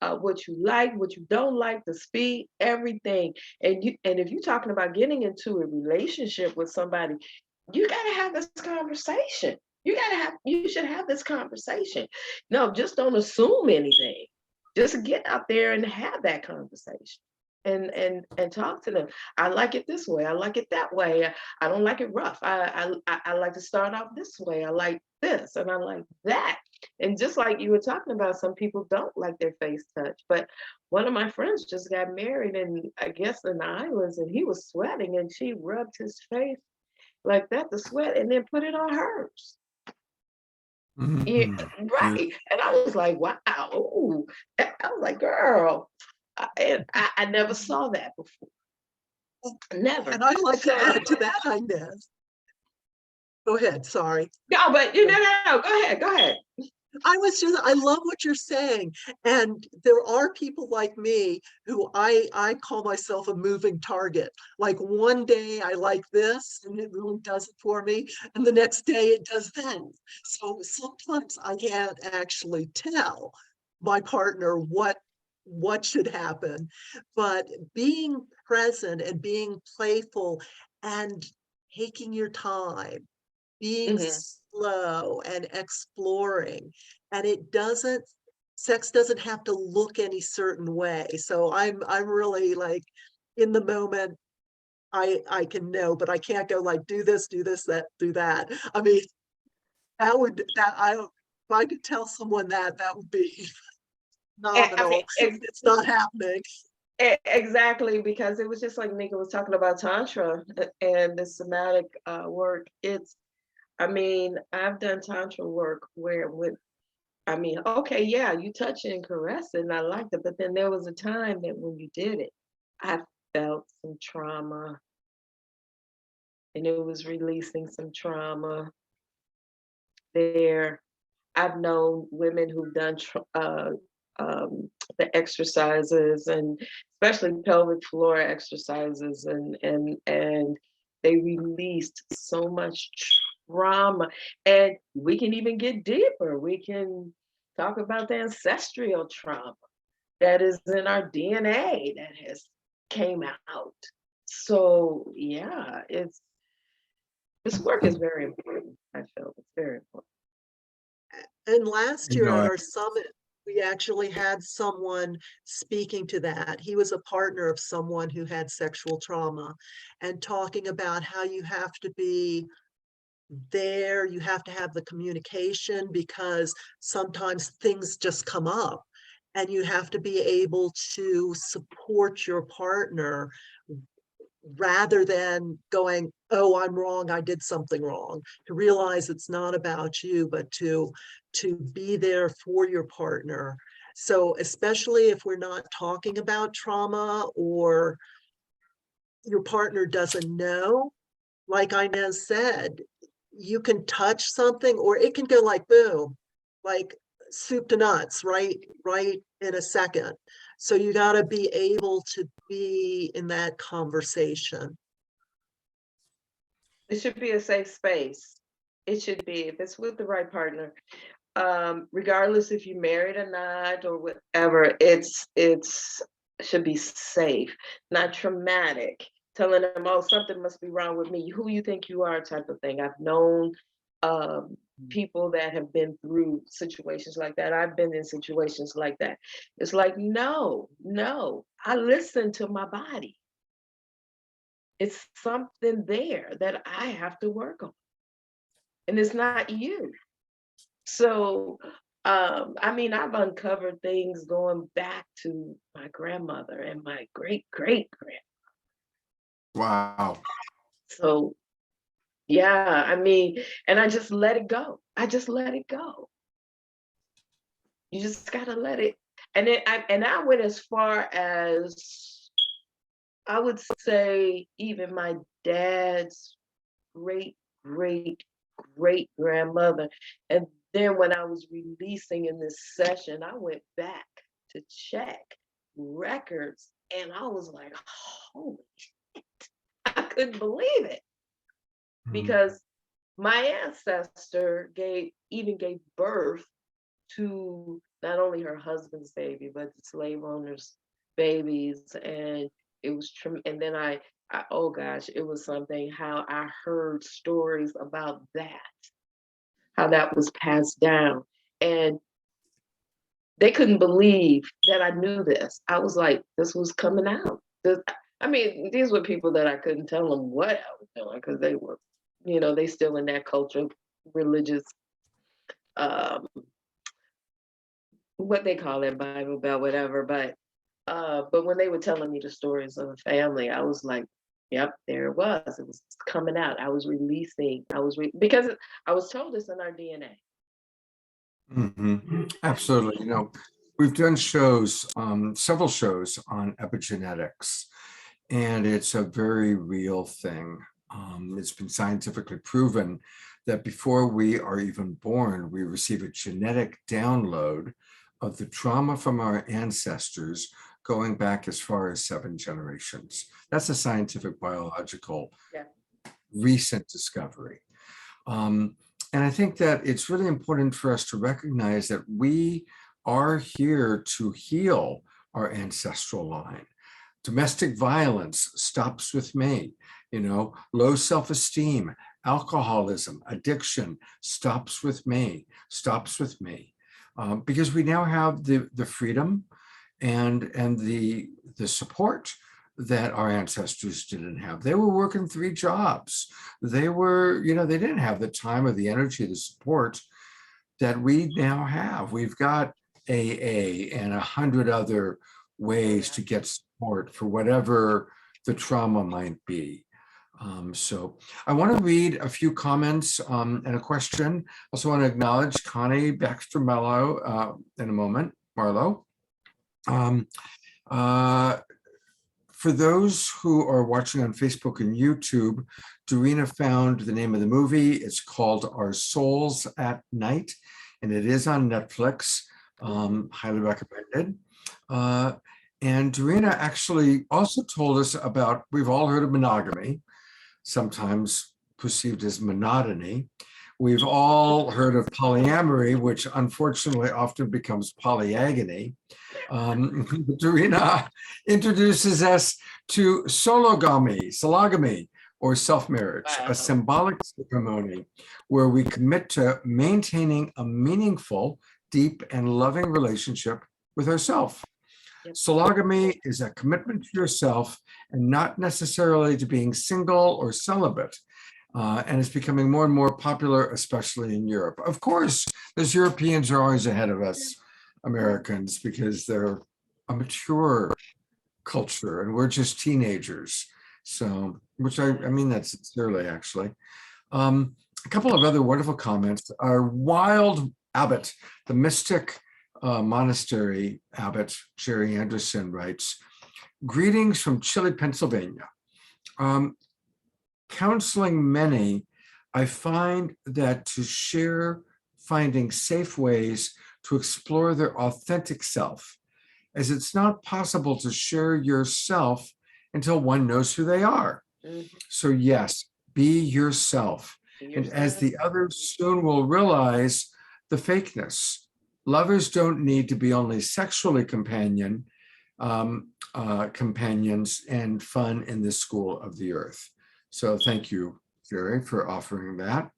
what you like, what you don't like, the speed, everything. And if you're talking about getting into a relationship with somebody, you gotta have this conversation. You should have this conversation. No, just don't assume anything. Just get out there and have that conversation. And talk to them. I like it this way. I like it that way. I don't like it rough. I like to start off this way. I like this and I like that. And just like you were talking about, some people don't like their face touched. But one of my friends just got married, and I guess in the islands, and he was sweating, and she rubbed his face like that, the sweat, and then put it on hers. Yeah, Mhm. right. And I was like, wow. Ooh. I was like, girl, I never saw that before. Never. And I'd like to add to that, Inez. Go ahead, sorry. No, but no. Go ahead. Go ahead. I love what you're saying. And there are people like me who I call myself a moving target. Like one day I like this and it really does it for me. And the next day it does that. So sometimes I can't actually tell my partner what should happen. But being present and being playful and taking your time, being Hmm. slow and exploring, and sex doesn't have to look any certain way. So I'm really like in the moment. I can know, but I can't go like do this, that, do that. I mean, if I could tell someone that would be I mean, phenomenal. It's not happening. exactly, because it was just like Nika was talking about Tantra and the somatic work. I mean, I've done Tantra work okay, yeah, you touch and caress it, and I liked it, but then there was a time that when you did it, I felt some trauma, and it was releasing some trauma there. I've known women who've done the exercises, and especially pelvic floor exercises, and they released so much trauma. And we can even get deeper. We can talk about the ancestral trauma that is in our DNA that has came out. So yeah, this work is very important. I feel it's very important. And last You year know, at our summit, we actually had someone speaking to that. He was a partner of someone who had sexual trauma and talking about how you have to be there, you have to have the communication because sometimes things just come up and you have to be able to support your partner rather than going, oh, I'm wrong, I did something wrong, to realize it's not about you, but to be there for your partner. So especially if we're not talking about trauma or your partner doesn't know, like Inez said, you can touch something or it can go like boom, like soup to nuts, right in a second. So you got to be able to be in that conversation. It should be a safe space. It should be, if it's with the right partner, regardless if you're married or not or whatever, it's should be safe, not traumatic. Telling them, oh, something must be wrong with me. Who you think you are, type of thing. I've known people that have been through situations like that. I've been in situations like that. It's like, no, I listen to my body. It's something there that I have to work on, and it's not you. So, I mean, I've uncovered things going back to my grandmother and my great great grand. wow. So, Yeah, I mean, and I just let it go. I just let it go. You just gotta let it. And then I went as far as, I would say, even my dad's great great great grandmother. And then when I was releasing in this session, I went back to check records, and I was like, holy shit, I couldn't believe it, because my ancestor gave birth to not only her husband's baby, but the slave owners' babies. And it was and then oh gosh, it was something how I heard stories about that, how that was passed down. And they couldn't believe that I knew this. I was like, this was coming out. I mean, these were people that I couldn't tell them what I was doing, because they were, they still in that culture, religious, what they call it, Bible Belt, whatever. But when they were telling me the stories of the family, I was like, yep, there it was. It was coming out. I was releasing. Because I was told it's in our DNA. Absolutely. We've done shows, several shows on epigenetics, and it's a very real thing. It's been scientifically proven that before we are even born, we receive a genetic download of the trauma from our ancestors going back as far as 7 generations. That's a scientific biological recent discovery. And I think that it's really important for us to recognize that we are here to heal our ancestral line. Domestic violence stops with me, low self-esteem, alcoholism, addiction stops with me, because we now have the freedom and the support that our ancestors didn't have. They were working 3 jobs. They were, they didn't have the time or the energy, the support that we now have. We've got AA and 100 other ways to get support for whatever the trauma might be. So I want to read a few comments and a question. Also want to acknowledge Connie Baxter Mello in a moment, Marlowe. For those who are watching on Facebook and YouTube, Dorina found the name of the movie. It's called Our Souls at Night, and it is on Netflix. Highly recommended. And Dorina actually also told us about, we've all heard of monogamy, sometimes perceived as monotony. We've all heard of polyamory, which unfortunately often becomes polyagony. Dorina introduces us to sologamy, or self-marriage, a symbolic ceremony where we commit to maintaining a meaningful, deep, and loving relationship with ourselves. Sologamy is a commitment to yourself and not necessarily to being single or celibate. And it's becoming more and more popular, especially in Europe. Of course, those Europeans are always ahead of us Americans because they're a mature culture and we're just teenagers. So, which I mean that sincerely, actually. A couple of other wonderful comments. Our wild abbot, the mystic monastery abbot, Jerry Anderson, writes, greetings from Chile, Pennsylvania. Counseling many, I find that to share finding safe ways to explore their authentic self, as it's not possible to share yourself until one knows who they are. So yes, be yourself. And as the others soon will realize the fakeness, lovers don't need to be only sexually companions and fun in this school of the earth. So thank you, Jerry, for offering that.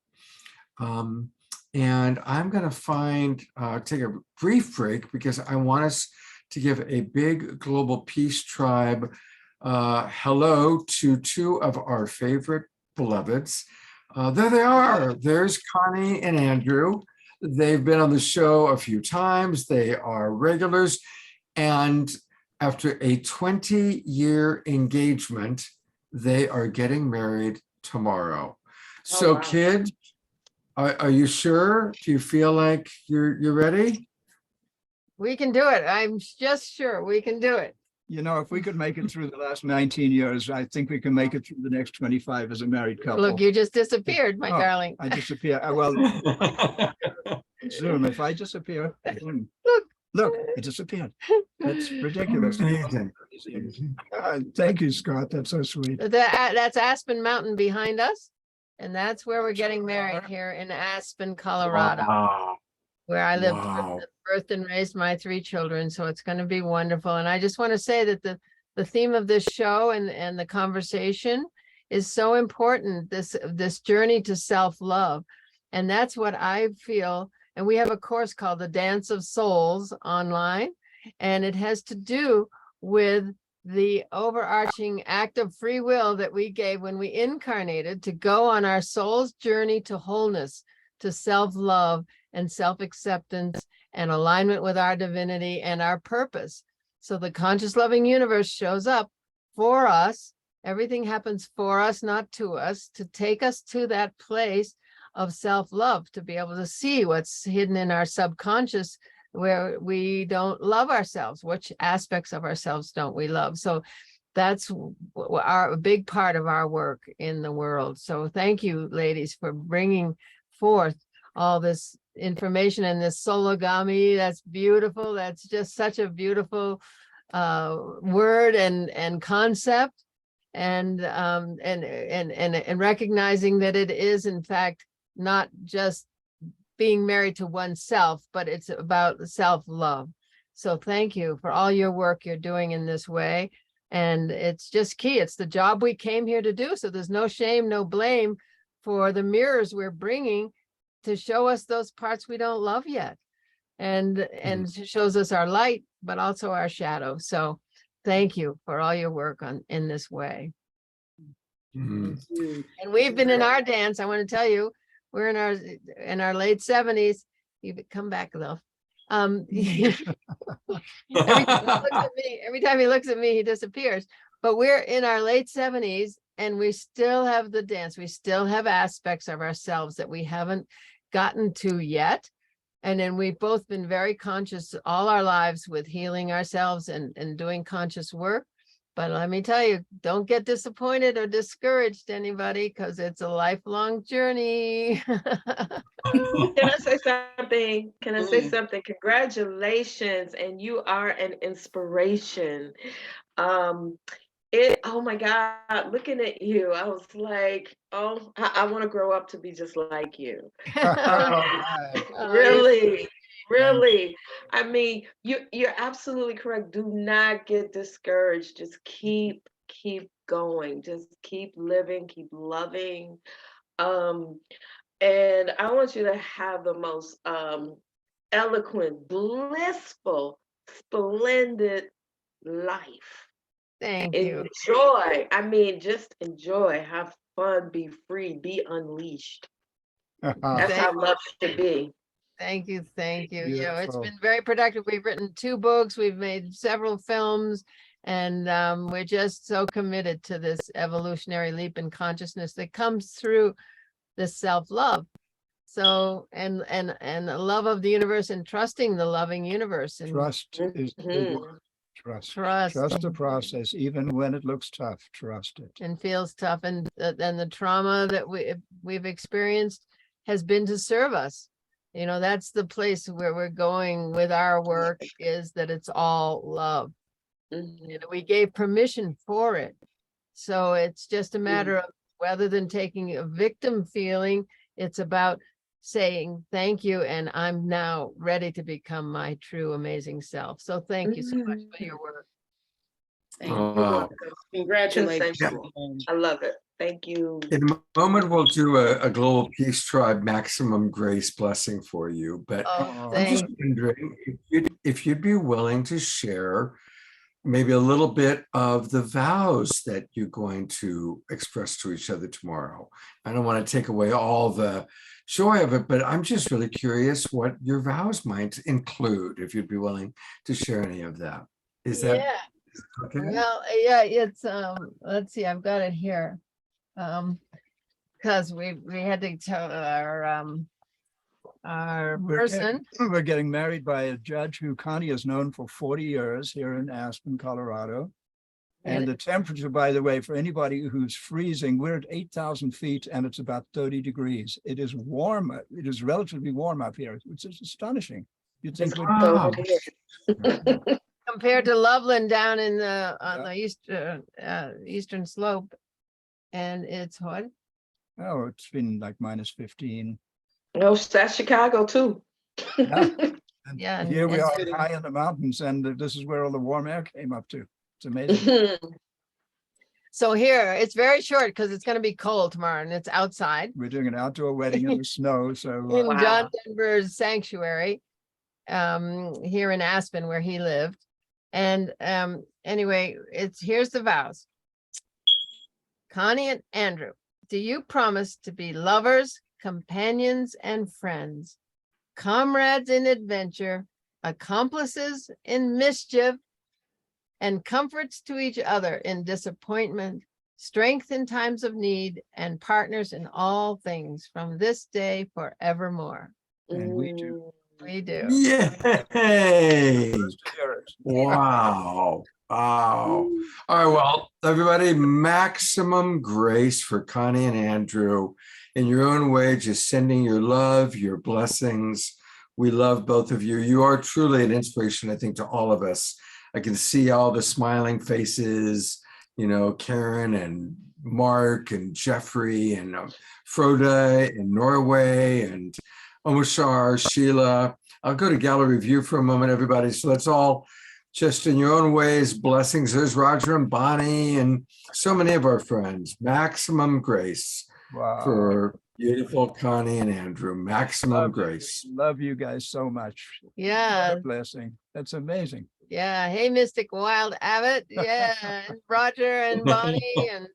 And I'm going to take a brief break because I want us to give a big global peace tribe hello to 2 of our favorite beloveds. There they are. There's Connie and Andrew. They've been on the show a few times. They are regulars. And after a 20-year engagement, they are getting married tomorrow. So wow. kid, are you sure? Do you feel like you're ready? We can do it. I'm just sure we can do it. You know, if we could make it through the last 19 years, I think we can make it through the next 25 as a married couple. Look, you just disappeared, my Oh, darling. I disappear. Well, Zoom, if I disappear, look, it disappeared. That's ridiculous. Amazing. Thank you, Scott. That's so sweet. That's Aspen Mountain behind us. And that's where we're getting married here in Aspen, Colorado, Wow. where I lived, Wow. birthed and raised my 3 children. So it's going to be wonderful. And I just want to say that the theme of this show and the conversation is so important, this journey to self-love. And that's what I feel. And we have a course called The Dance of Souls online, and it has to do with the overarching act of free will that we gave when we incarnated to go on our soul's journey to wholeness, to self-love and self-acceptance and alignment with our divinity and our purpose. So the conscious loving universe shows up for us. Everything happens for us, not to us, to take us to that place of self-love, to be able to see what's hidden in our subconscious where we don't love ourselves. Which aspects of ourselves don't we love? So that's a big part of our work in the world. So thank you, ladies, for bringing forth all this information and this sologamy. That's beautiful. That's just such a beautiful word and concept, and recognizing that it is in fact not just being married to oneself, but it's about self-love. So thank you for all your work you're doing in this way. And it's just key. It's the job we came here to do. So there's no shame, no blame for the mirrors we're bringing to show us those parts we don't love yet. And it shows us our light, but also our shadow. So thank you for all your work in this way. Mhm. And we've been in our dance. I want to tell you, we're in our late 70s. You come back though. Every time he looks at me, he disappears. But we're in our late 70s and we still have the dance. We still have aspects of ourselves that we haven't gotten to yet. And then we've both been very conscious all our lives with healing ourselves and doing conscious work. But let me tell you, don't get disappointed or discouraged, anybody, because it's a lifelong journey. Can I say something? Can I say something? Congratulations, and you are an inspiration. Oh my God, looking at you, I was like, oh, I want to grow up to be just like you. Really. Really, I mean, you're absolutely correct. Do not get discouraged. Just keep going. Just keep living, keep loving. And I want you to have the most eloquent, blissful, splendid life. Thank you. Enjoy. I mean, just enjoy. Have fun. Be free. Be unleashed. That's how love should be. Thank you. Thank you. You know, it's Beautiful. been very productive. We've written 2 books, we've made several films, and we're just so committed to this evolutionary leap in consciousness that comes through this self-love. So, and the love of the universe and trusting the loving universe. And Trust is the big word. Trust. Trust the process, even when it looks tough. Trust it. and feels tough. And the trauma that we've experienced has been to serve us. You know, that's the place where we're going with our work, is that it's all love. You know, we gave permission for it. So it's just a matter of, rather than taking a victim feeling, it's about saying thank you, and I'm now ready to become my true amazing self. So thank you so much for your work. Thank Oh. you. Congratulations. I love it. Thank you. In a moment, we'll do a Global Peace Tribe Maximum Grace blessing for you. But Oh, I'm just thank wondering if you'd be willing to share maybe a little bit of the vows that you're going to express to each other tomorrow. I don't want to take away all the joy of it, but I'm just really curious what your vows might include, if you'd be willing to share any of that. Is that okay? Well, yeah, it's let's see, I've got it here. because we had to tell our We're person. We're getting married by a judge who Connie has known for 40 years here in Aspen, Colorado. And the temperature, by the way, for anybody who's freezing, we're at 8,000 feet and it's about 30 degrees. It is warm. It is relatively warm up here, which is astonishing. You'd think Wow. Compared to Loveland down in the on the eastern slope, and it's what? oh, it's been like -15. No, that's Chicago too. Yeah. And Yeah, and here we it's are pretty- high in the mountains, and this is where all the warm air came up to. It's amazing. So here it's very short because it's going to be cold tomorrow, and it's outside We're doing an outdoor wedding in the snow, so in Wow. John Denver's sanctuary, here in Aspen where he lived. And anyway, here's the vows. Connie and Andrew, do you promise to be lovers, companions, and friends, comrades in adventure, accomplices in mischief, and comforts to each other in disappointment, strength in times of need, and partners in all things from this day forevermore? and we do. We do. Yay! First to hear it. Wow. Wow. All right. Well, everybody, maximum grace for Connie and Andrew in your own way, just sending your love, your blessings. We love both of you. You are truly an inspiration, I think, to all of us. I can see all the smiling faces, you know, Karen and Mark and Jeffrey and Frode in Norway and Omashar, Sheila. I'll go to gallery view for a moment, everybody. So let's all just in your own ways, blessings. There's Roger and Bonnie and so many of our friends. Maximum grace Wow. for beautiful Connie and Andrew. Maximum grace. Love you guys so much. Yeah. What a blessing. That's amazing. Yeah. Hey, Mystic Wild Abbott. Yeah. And Roger and Bonnie and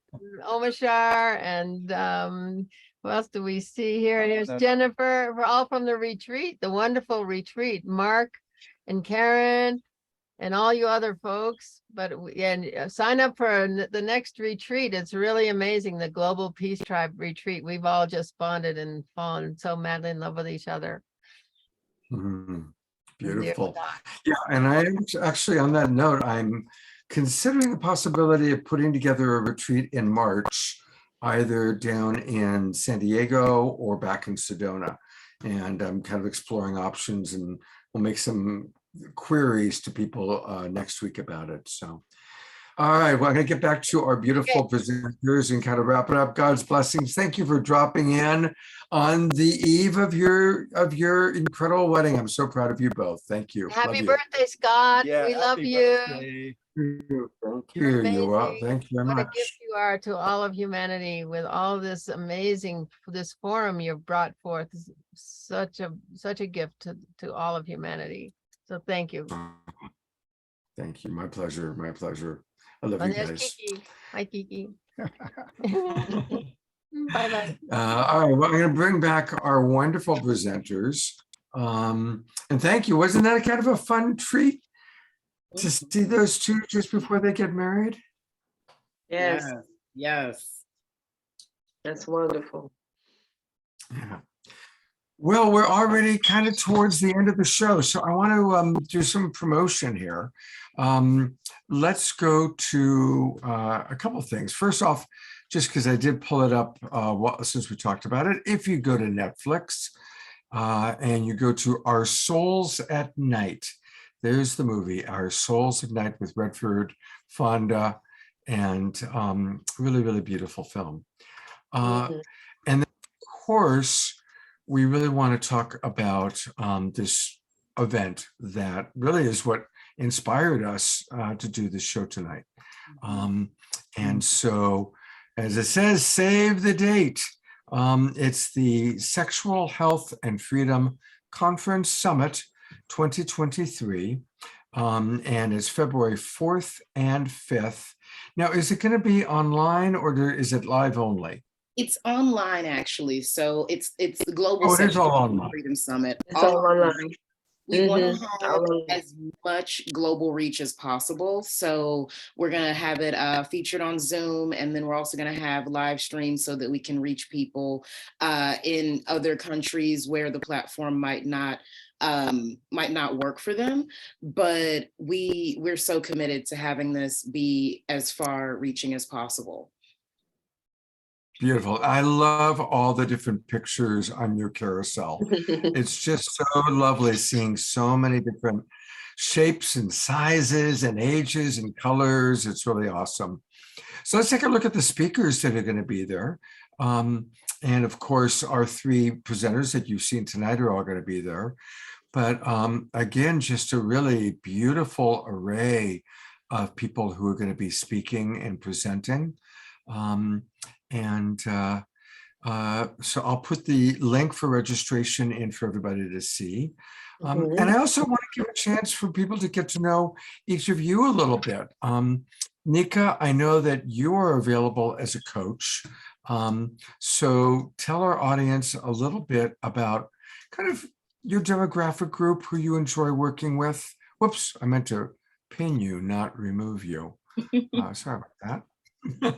Omashar and who else do we see here? Here's Jennifer. We're all from the retreat, the wonderful retreat. Mark and Karen and all you other folks. But sign up for the next retreat. It's really amazing. The Global Peace Tribe retreat. We've all just bonded and fallen so madly in love with each other. Mhm. Beautiful. Yeah, and I actually, on that note, I'm considering the possibility of putting together a retreat in March, either down in San Diego or back in Sedona. And I'm kind of exploring options, and we'll make some queries to people next week about it. So, all right, well, I'm going to get back to our beautiful presenters and kind of wrap it up. God's blessings. Thank you for dropping in on the eve of your incredible wedding. I'm so proud of you both. Thank you. Happy birthday, Scott. Yeah, we love happy you. birthday. Thank you. You're You're well. amazing. Thank you very What a much. gift you are to all of humanity with all this amazing, this forum you've brought forth. Is such a gift to all of humanity. So thank you. Thank you. My pleasure. My pleasure. I love And you there's guys. Kiki. Hi, Kiki. Bye-bye. All right, well, I'm going to bring back our wonderful presenters. And thank you. Wasn't that kind of a fun treat to see those two just before they get married? Yes, Yes. that's wonderful. Yeah. Well, we're already kind of towards the end of the show, so I want to do some promotion here. Let's go to a couple of things. First off, just because I did pull it up since we talked about it, if you go to Netflix and you go to Our Souls at Night, there's the movie, Our Souls at Night with Redford, Fonda, and really, really beautiful film. And then, of course, we really want to talk about this event that really is what inspired us to do this show tonight. And so, as it says, save the date. It's the Sexual Health and Freedom Conference Summit 2023. And it's February 4th and 5th. Now, is it going to be online or is it live only? It's online, actually. So it's the Global Oh, it is all Sexual online. Freedom Summit. It's all online. We want Mhm. to have as much global reach as possible. So we're going to have it featured on Zoom, and then we're also going to have live streams so that we can reach people in other countries where the platform might not work for them. But we're so committed to having this be as far reaching as possible. Beautiful. I love all the different pictures on your carousel. It's just so lovely seeing so many different shapes and sizes and ages and colors. It's really awesome. So let's take a look at the speakers that are going to be there. And of course, our three presenters that you've seen tonight are all going to be there. But again, just a really beautiful array of people who are going to be speaking and presenting. So I'll put the link for registration in for everybody to see. And I also want to give a chance for people to get to know each of you a little bit. Nika, I know that you are available as a coach. So tell our audience a little bit about kind of your demographic group, who you enjoy working with. Whoops, I meant to pin you, not remove you. Sorry about that.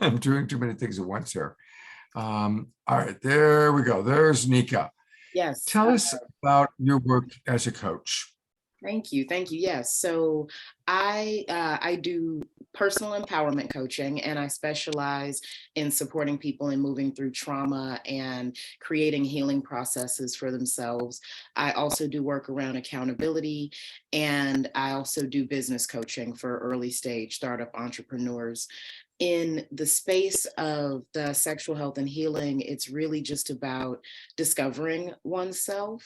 I'm doing too many things at once here. All right, there we go. There's Nika. Yes. Tell us about your work as a coach. Thank you. Thank you. Yes. So I do personal empowerment coaching, and I specialize in supporting people in moving through trauma and creating healing processes for themselves. I also do work around accountability, and I also do business coaching for early stage startup entrepreneurs. In the space of the sexual health and healing, it's really just about discovering oneself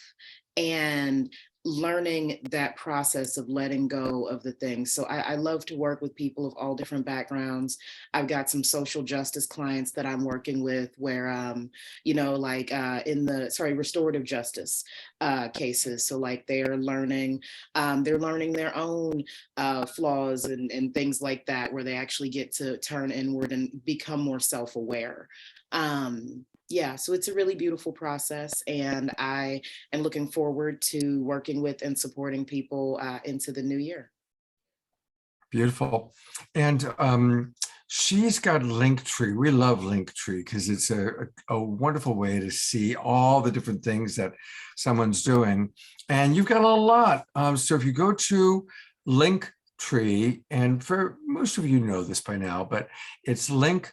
and learning that process of letting go of the things. So I love to work with people of all different backgrounds. I've got some social justice clients that I'm working with where, restorative justice cases. So like they're learning their own flaws and things like that, where they actually get to turn inward and become more self-aware. Yeah, so it's a really beautiful process, and I am looking forward to working with and supporting people into the new year. Beautiful. And she's got Linktree. We love Linktree because it's a wonderful way to see all the different things that someone's doing. And you've got a lot. So if you go to Linktree, and for most of you know this by now, but it's linktr.ee/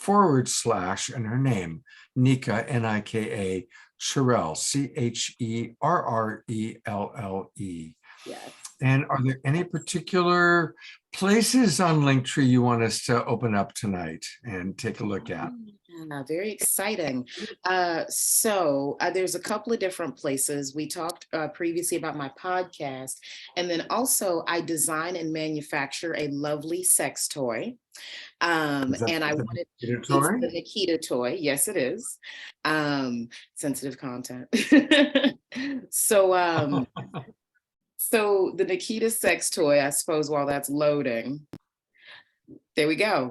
and her name, Nika, Nika, Cherrelle, CHERRELLE. Yes. And are there any particular places on Linktree you want us to open up tonight and take a look at? Very exciting. So there's a couple of different places. We talked previously about my podcast, and then also I design and manufacture a lovely sex toy. And I wanted it's the Nikita toy. Yes, it is. Sensitive content. So so the Nikita sex toy, I suppose, while that's loading, there we go.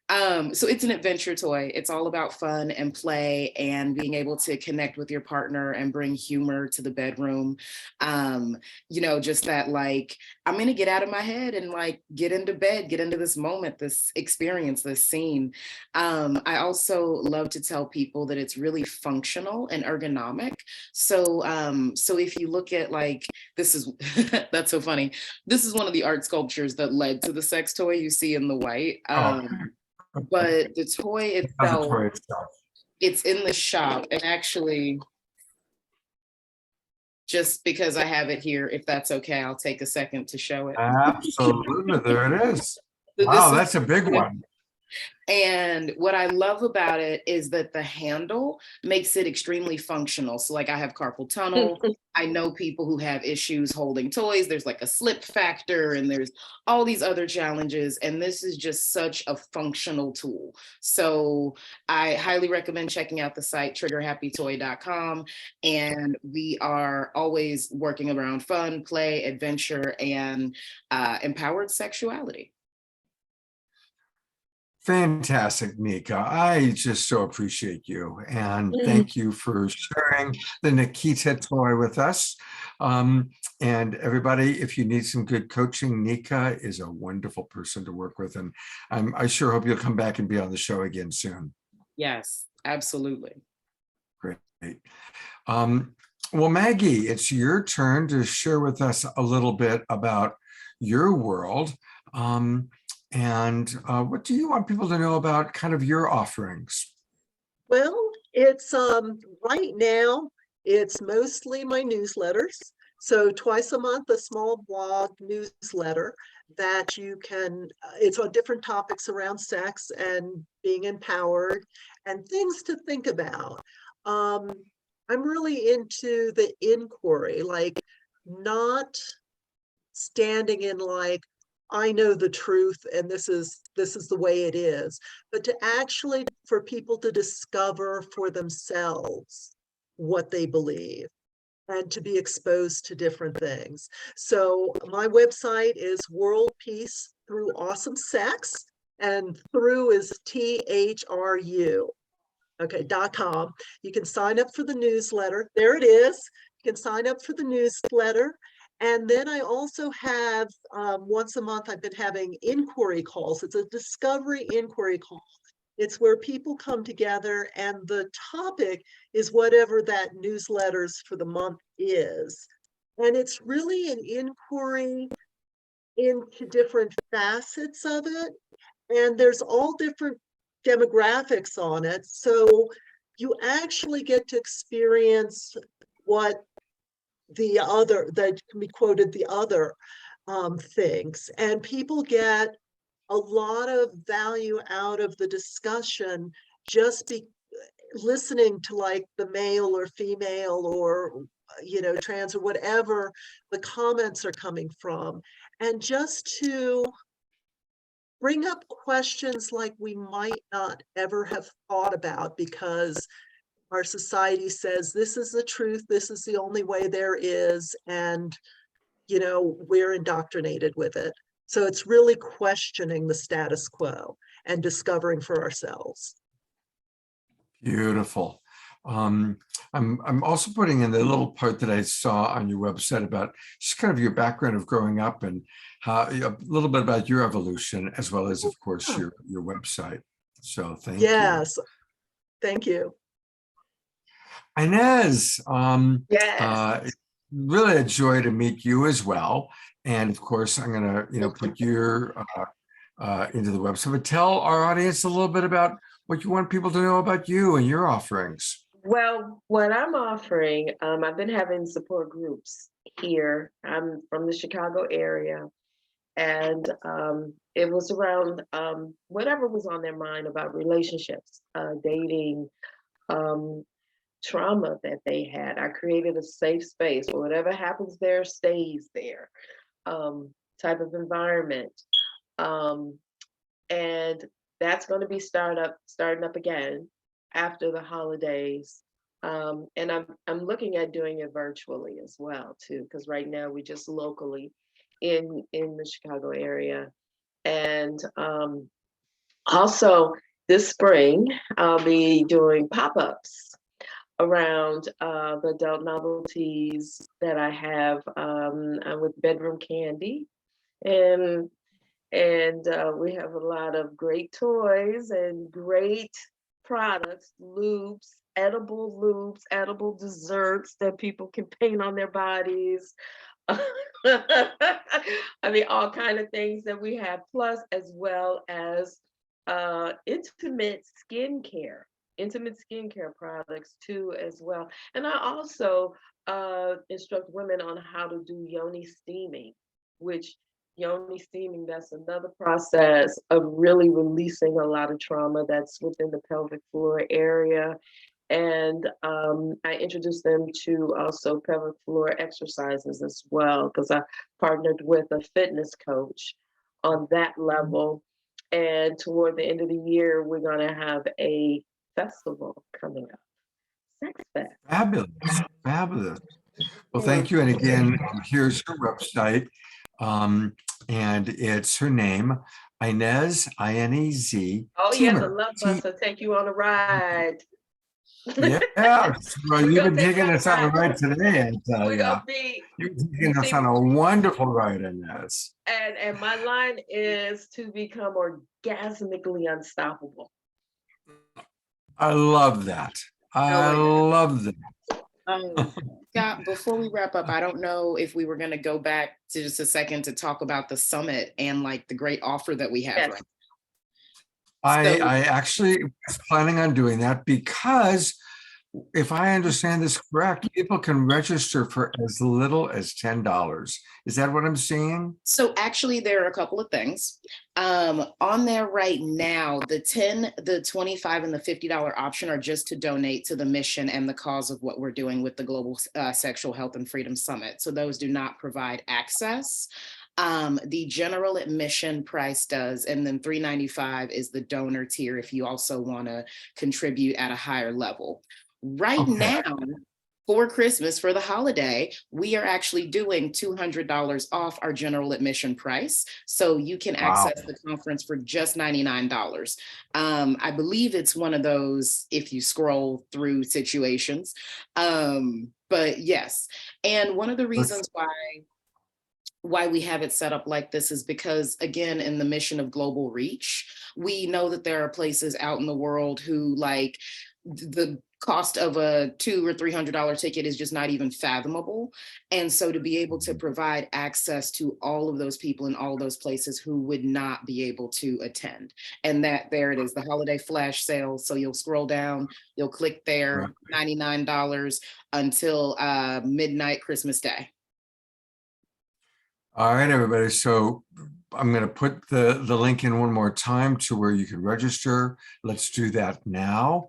So it's an adventure toy. It's all about fun and play and being able to connect with your partner and bring humor to the bedroom. Just that, like, I'm going to get out of my head and like get into bed, get into this moment, this experience, this scene. I also love to tell people that it's really functional and ergonomic. So if you look at like, this is, that's so funny. This is one of the art sculptures that led to the sex toy you see in the white. But the toy itself, it's in the shop, and actually, just because I have it here, if that's okay, I'll take a second to show it. Absolutely, there it is. Wow, that's a big one. And what I love about it is that the handle makes it extremely functional. So like I have carpal tunnel. I know people who have issues holding toys. There's like a slip factor and there's all these other challenges. And this is just such a functional tool. So I highly recommend checking out the site triggerhappytoy.com. And we are always working around fun, play, adventure, and empowered sexuality. Fantastic, Nika. I just so appreciate you. And thank you for sharing the Nikita toy with us. And everybody, if you need some good coaching, Nika is a wonderful person to work with. And I sure hope you'll come back and be on the show again soon. Yes, absolutely. Great. Well, Maggie, it's your turn to share with us a little bit about your world. And what do you want people to know about kind of your offerings? Well, it's right now, it's mostly my newsletters. So twice a month, a small blog newsletter that you can, it's on different topics around sex and being empowered and things to think about. I'm really into the inquiry, like not standing in like, I know the truth and this is the way it is, but to actually for people to discover for themselves what they believe and to be exposed to different things. So my website is World Peace Through Awesome Sex, and through is THRU. Okay, .com. You can sign up for the newsletter. There it is. You can sign up for the newsletter. And then I also have, once a month, I've been having inquiry calls. It's a discovery inquiry call. It's where people come together and the topic is whatever that newsletters for the month is. And it's really an inquiry into different facets of it. And there's all different demographics on it. So you actually get to experience what the other, that can be quoted, the other things. And people get a lot of value out of the discussion just listening to like the male or female or, you know, trans or whatever the comments are coming from. And just to bring up questions like we might not ever have thought about because our society says this is the truth, this is the only way there is, and you know, we're indoctrinated with it. So it's really questioning the status quo and discovering for ourselves. Beautiful. I'm also putting in the little part that I saw on your website about just kind of your background of growing up and how a little bit about your evolution, as well as, of course, your website. So thank you. Yes, thank you. Inez, Yes. really a joy to meet you as well. And of course, I'm going to, put your into the website. But tell our audience a little bit about what you want people to know about you and your offerings. Well, what I'm offering, I've been having support groups here. I'm from the Chicago area, and it was around whatever was on their mind about relationships, dating, trauma that they had. I created a safe space where whatever happens there stays there, type of environment. And that's going to be starting up again after the holidays. And I'm looking at doing it virtually as well too, because right now we just locally in the Chicago area. And also this spring, I'll be doing pop-ups around the adult novelties that I have with Bedroom Candy. And we have a lot of great toys and great products, loops, edible desserts that people can paint on their bodies. I mean, all kind of things that we have, plus as well as intimate skincare products too as well. And I also instruct women on how to do yoni steaming, that's another process of really releasing a lot of trauma that's within the pelvic floor area. And I introduced them to also pelvic floor exercises as well, because I partnered with a fitness coach on that level. And toward the end of the year, we're going to have a festival coming up. Sex Fest. Fabulous. Well, thank you. And again, here's her website. And it's her name, Inez, I-N-E-Z. Oh yeah, the Teamer. love bus will take you on a ride. Yeah, well, We're you've gonna been take taking you on a us on a ride. ride today, I tell We're ya. gonna be You've been taking us see, on a wonderful ride, Inez. and my line is to become orgasmically unstoppable. I love that. I yeah. love that. Scott, before we wrap up, I don't know if we were going to go back to just a second to talk about the summit and like the great offer that we have Yes. right I So- actually was planning on doing that because if I understand this correct, people can register for as little as $10. Is that what I'm seeing? So actually, there are a couple of things on there right now. The 10, the 25, and the $50 option are just to donate to the mission and the cause of what we're doing with the Global Sexual Health and Freedom Summit. So those do not provide access. The general admission price does, and then $3.95 is the donor tier if you also want to contribute at a higher level. Right Okay. now, for Christmas, for the holiday, we are actually doing $200 off our general admission price. So you can Wow. access the conference for just $99. I believe it's one of those, if you scroll through situations. But yes, and one of the reasons why we have it set up like this is because, again, in the mission of global reach, we know that there are places out in the world who like the cost of a $200 or $300 ticket is just not even fathomable. And so to be able to provide access to all of those people in all those places who would not be able to attend. And that there it is, the holiday flash sale. So you'll scroll down, you'll click there, $99 until midnight Christmas Day. All right, everybody. So I'm going to put the link in one more time to where you can register. Let's do that now.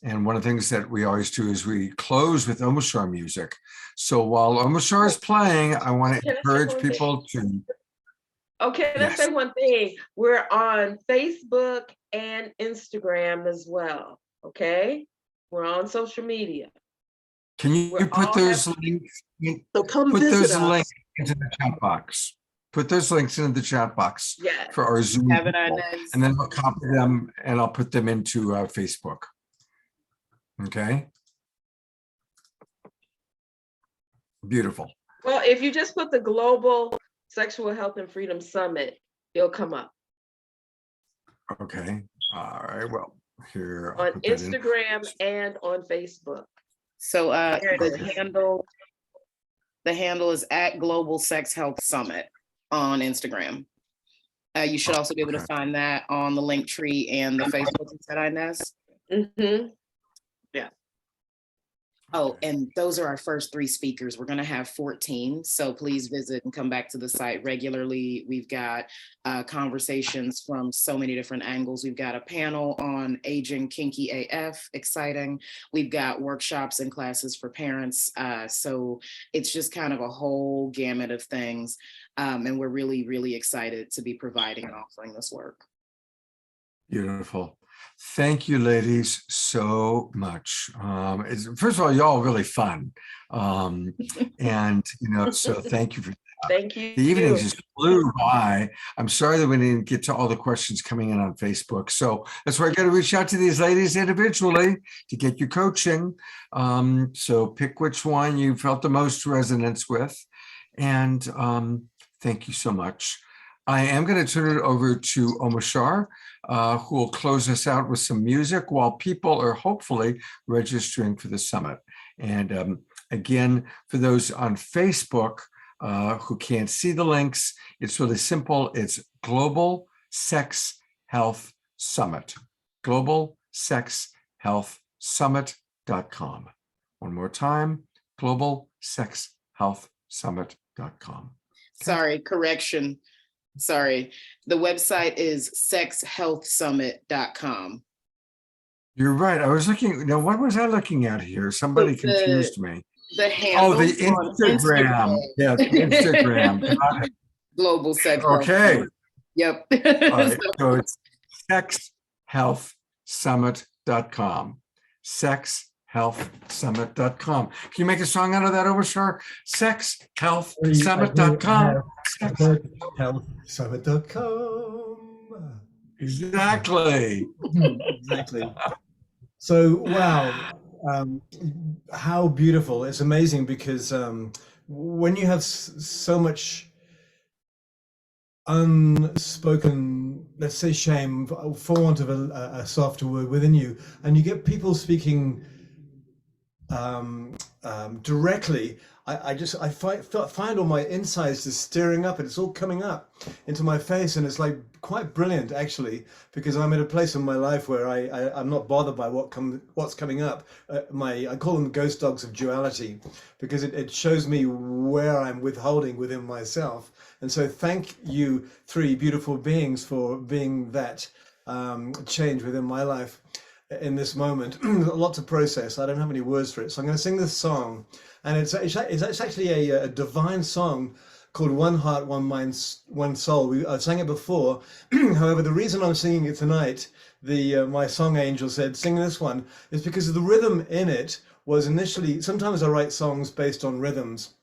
And one of the things that we always do is we close with Omashar music. So while Omashar is playing, I want to encourage people to. Okay, let's say one thing. We're on Facebook and Instagram as well. Okay, we're on social media. Can you put those links? So come put visit those us. links into the chat box. Put those links into the chat box for our Zoom Have it, people. Inez. And then I'll copy them and I'll put them into Facebook. Okay. Beautiful. Well, if you just put the Global Sexual Health and Freedom Summit, it'll come up. Okay. All right. Well, here On Instagram and on Facebook. So the handle is at Global Sex Health Summit on Instagram. You should also be able to find that on the link tree and the Facebook. Said Inez. Mm-hmm. Yeah. Oh, and those are our first 3 speakers. We're going to have 14. So please visit and come back to the site regularly. We've got conversations from so many different angles. We've got a panel on aging kinky AF, exciting. We've got workshops and classes for parents. So it's just kind of a whole gamut of things. And we're really, really excited to be providing and offering this work. Beautiful. Thank you, ladies, so much. First of all, y'all are really fun. And, so thank you for that. Thank you. The evening just flew by. I'm sorry that we didn't get to all the questions coming in on Facebook. So that's why I got to reach out to these ladies individually to get you coaching. So pick which one you felt the most resonance with. And thank you so much. I am going to turn it over to Omashar, who will close us out with some music while people are hopefully registering for the summit. And again, for those on Facebook who can't see the links, it's really simple. It's Global Sex Health Summit, globalsexhealthsummit.com. One more time, globalsexhealthsummit.com. Sorry, correction. Sorry. The website is sexhealthsummit.com. You're right. I was looking. Now, what was I looking at here? Somebody confused me. The handle. Oh, the Instagram. Yeah, Instagram. Got it. Global Sex Health. Okay. Yep. All right. So it's sexhealthsummit.com. sexhealthsummit.com. Can you make a song out of that, Overshar? Sexhealthsummit.com. Healthsummit.com. Exactly. Exactly. So, wow, how beautiful. It's amazing because when you have so much unspoken, let's say shame, for want of a softer word, within you, and you get people speaking directly, I find all my insides just stirring up, and it's all coming up into my face, and it's like quite brilliant actually, because I'm at a place in my life where I'm not bothered by what's coming up. I call them ghost dogs of duality, because it shows me where I'm withholding within myself. And so thank you, three beautiful beings, for being that change within my life in this moment. A lot to process. I don't have any words for it. So I'm going to sing this song. And it's actually a divine song called One Heart, One Mind, One Soul. I sang it before. However, the reason I'm singing it tonight, my song angel said, sing this one, is because of the rhythm in it was initially, sometimes I write songs based on rhythms.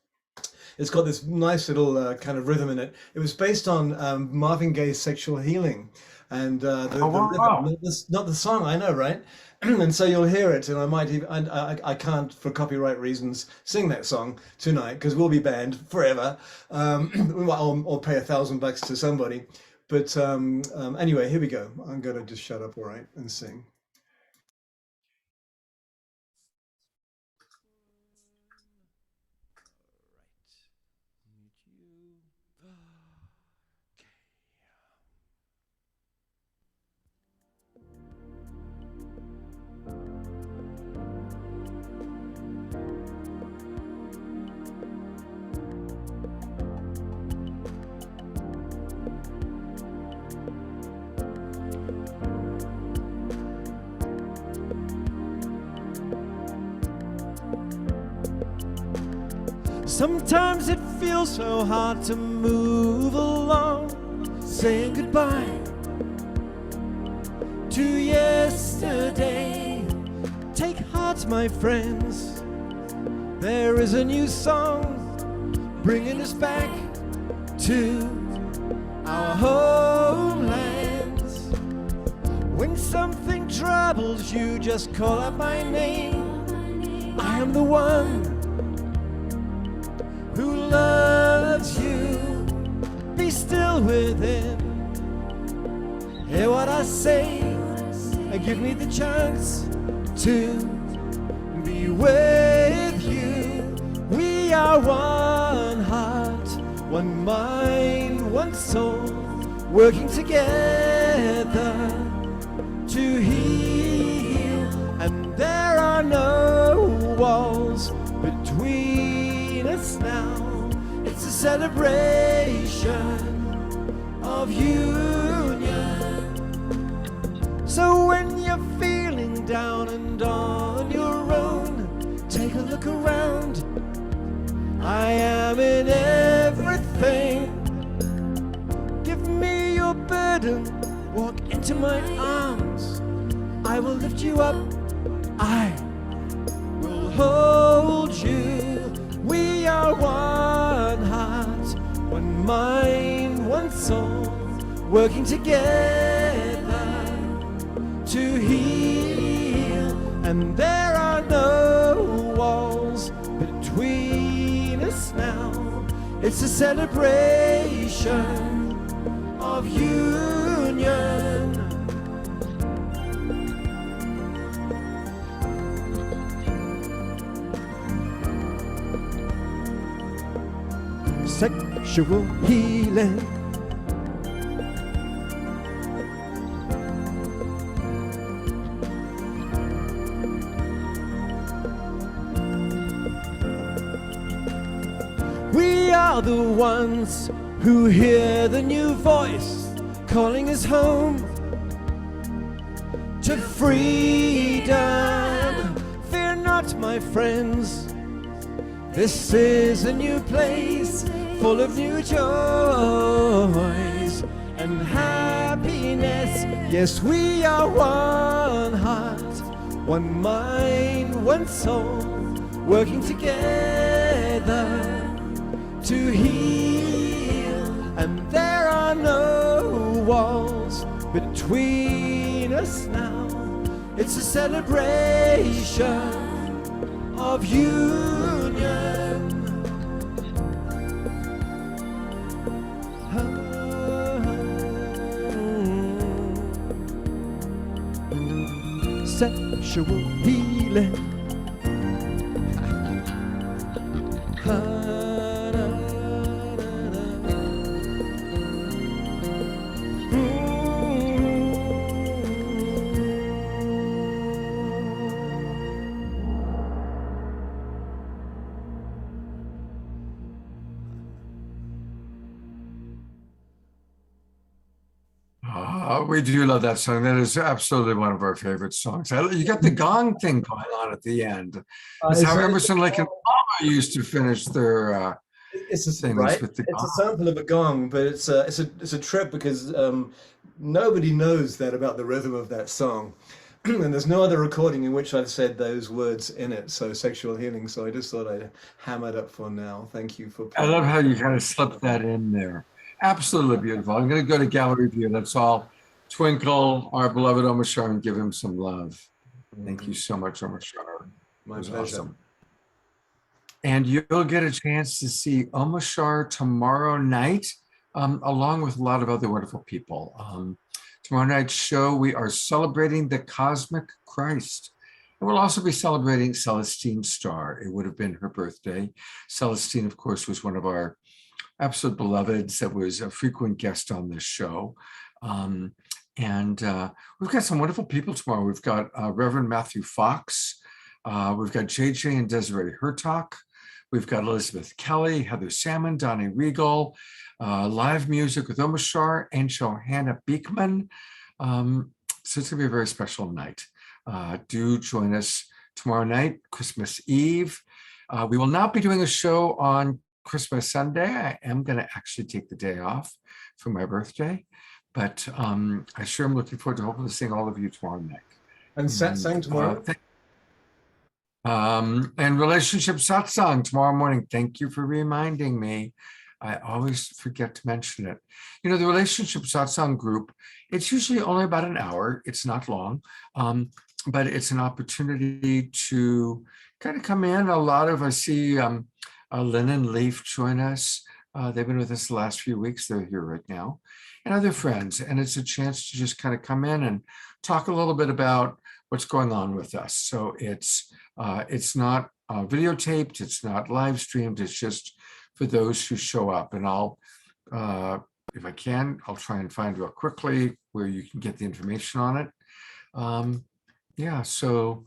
It's got this nice little kind of rhythm in it. It was based on Marvin Gaye's Sexual Healing. And the rhythm, not the song, I know, right? And so you'll hear it, and I might even, I can't, for copyright reasons, sing that song tonight, because we'll be banned forever. Or pay $1,000 to somebody. But anyway, here we go. I'm going to just shut up, all right, and sing. Sometimes it feels so hard to move along, saying goodbye to yesterday. Take heart, my friends, there is a new song bringing us back to our homelands. When something troubles you, just call out my name. I am the one who loves you. Be still within, hear what I say, and give me the chance to be with you. We are one heart, one mind, one soul, working together to heal. And there are no walls between us now. It's a celebration of union. So when you're feeling down and on your own, take a look around. I am in everything. Give me your burden, walk into my arms. I will lift you up, I will hold you. We are one heart, one mind, one soul, working together to heal. And there are no walls between us now. It's a celebration of union. Sexual healing. We are the ones who hear the new voice calling us home to freedom. Fear not, my friends, this is a new place full of new joys and happiness. Yes, we are one heart, one mind, one soul, working together to heal. And there are no walls between us now. It's a celebration of union. Sexual healing. We do love that song. That is absolutely one of our favorite songs. You got the gong thing going on at the end. It's how Emerson, Lake and Palmer used to finish their it's a things right. with the It's gong. a sample of a gong, but it's a trip because nobody knows that about the rhythm of that song. And there's no other recording in which I've said those words in it. So sexual healing. So I just thought I'd hammer it up for now. Thank you for. I love how you kind of slipped that in there. Absolutely beautiful. I'm going to go to gallery view. Let's all twinkle our beloved Omar Shar and give him some love. Thank you so much, Omar Shar. My It was pleasure. awesome. And you'll get a chance to see Omar Shar tomorrow night, along with a lot of other wonderful people. Tomorrow night's show, we are celebrating the cosmic Christ. And we'll also be celebrating Celestine Starr. It would have been her birthday. Celestine, of course, was one of our absolute beloveds that was a frequent guest on this show. And we've got some wonderful people tomorrow. We've got Reverend Matthew Fox. We've got JJ and Desiree Hertok. We've got Elizabeth Kelly, Heather Salmon, Donnie Regal, live music with Omar Shar and Johanna Beekman. So it's gonna be a very special night. Do join us tomorrow night, Christmas Eve. We will not be doing a show on Christmas Sunday. I am gonna actually take the day off for my birthday, but I sure am looking forward to hopefully seeing all of you tomorrow night. And satsang tomorrow. And relationship satsang tomorrow morning. Thank you for reminding me. I always forget to mention it. You know, the relationship satsang group, it's usually only about an hour. It's not long, but it's an opportunity to kind of come in. I see Lynn and Leaf join us. They've been with us the last few weeks. They're here right now, and other friends. And it's a chance to just kind of come in and talk a little bit about what's going on with us. So it's not videotaped, it's not live streamed, it's just for those who show up. And I'll, if I can, I'll try and find real quickly where you can get the information on it. Yeah, so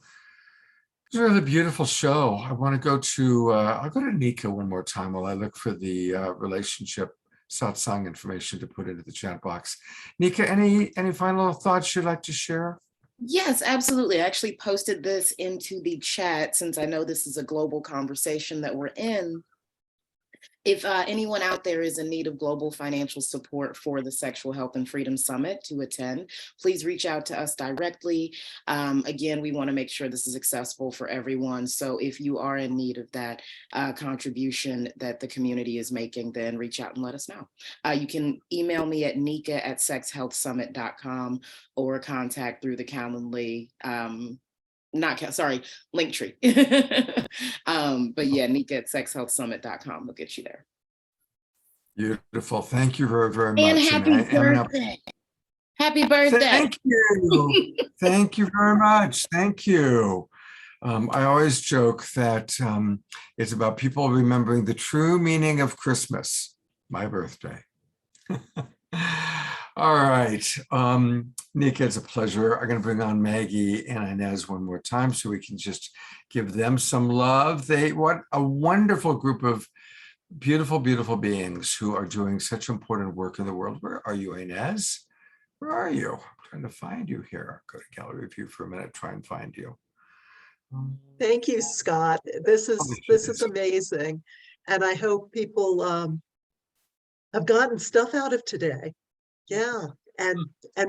it's a really beautiful show. I want to go to, I'll go to Nika one more time while I look for the relationship satsang information to put into the chat box. Nika, any final thoughts you'd like to share? Yes, absolutely. I actually posted this into the chat since I know this is a global conversation that we're in. If anyone out there is in need of global financial support for the Sexual Health and Freedom Summit to attend, please reach out to us directly. Again, we want to make sure this is accessible for everyone. So if you are in need of that contribution that the community is making, then reach out and let us know. You can email me at nika@sexhealthsummit.com or contact through the Calendly. Linktree. But yeah, nika@sexhealthsummit.com will get you there. Beautiful. Thank you very, very much. And happy birthday. Happy birthday. Thank you. Thank you very much. Thank you. I always joke that it's about people remembering the true meaning of Christmas, my birthday. All right. Nika, it's a pleasure. I'm going to bring on Maggie and Inez one more time so we can just give them some love. What a wonderful group of beautiful, beautiful beings who are doing such important work in the world. Where are you, Inez? Where are you? I'm trying to find you here. Go to gallery view for a minute, try and find you. Thank you, Scott. This is amazing. And I hope people have gotten stuff out of today. Yeah. And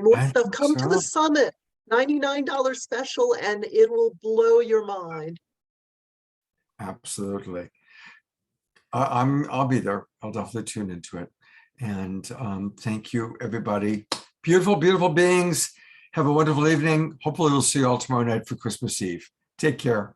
more stuff. Come to the summit. $99 special, and it will blow your mind. Absolutely. I'll be there. I'll definitely tune into it. And thank you, everybody. Beautiful, beautiful beings. Have a wonderful evening. Hopefully we'll see you all tomorrow night for Christmas Eve. Take care.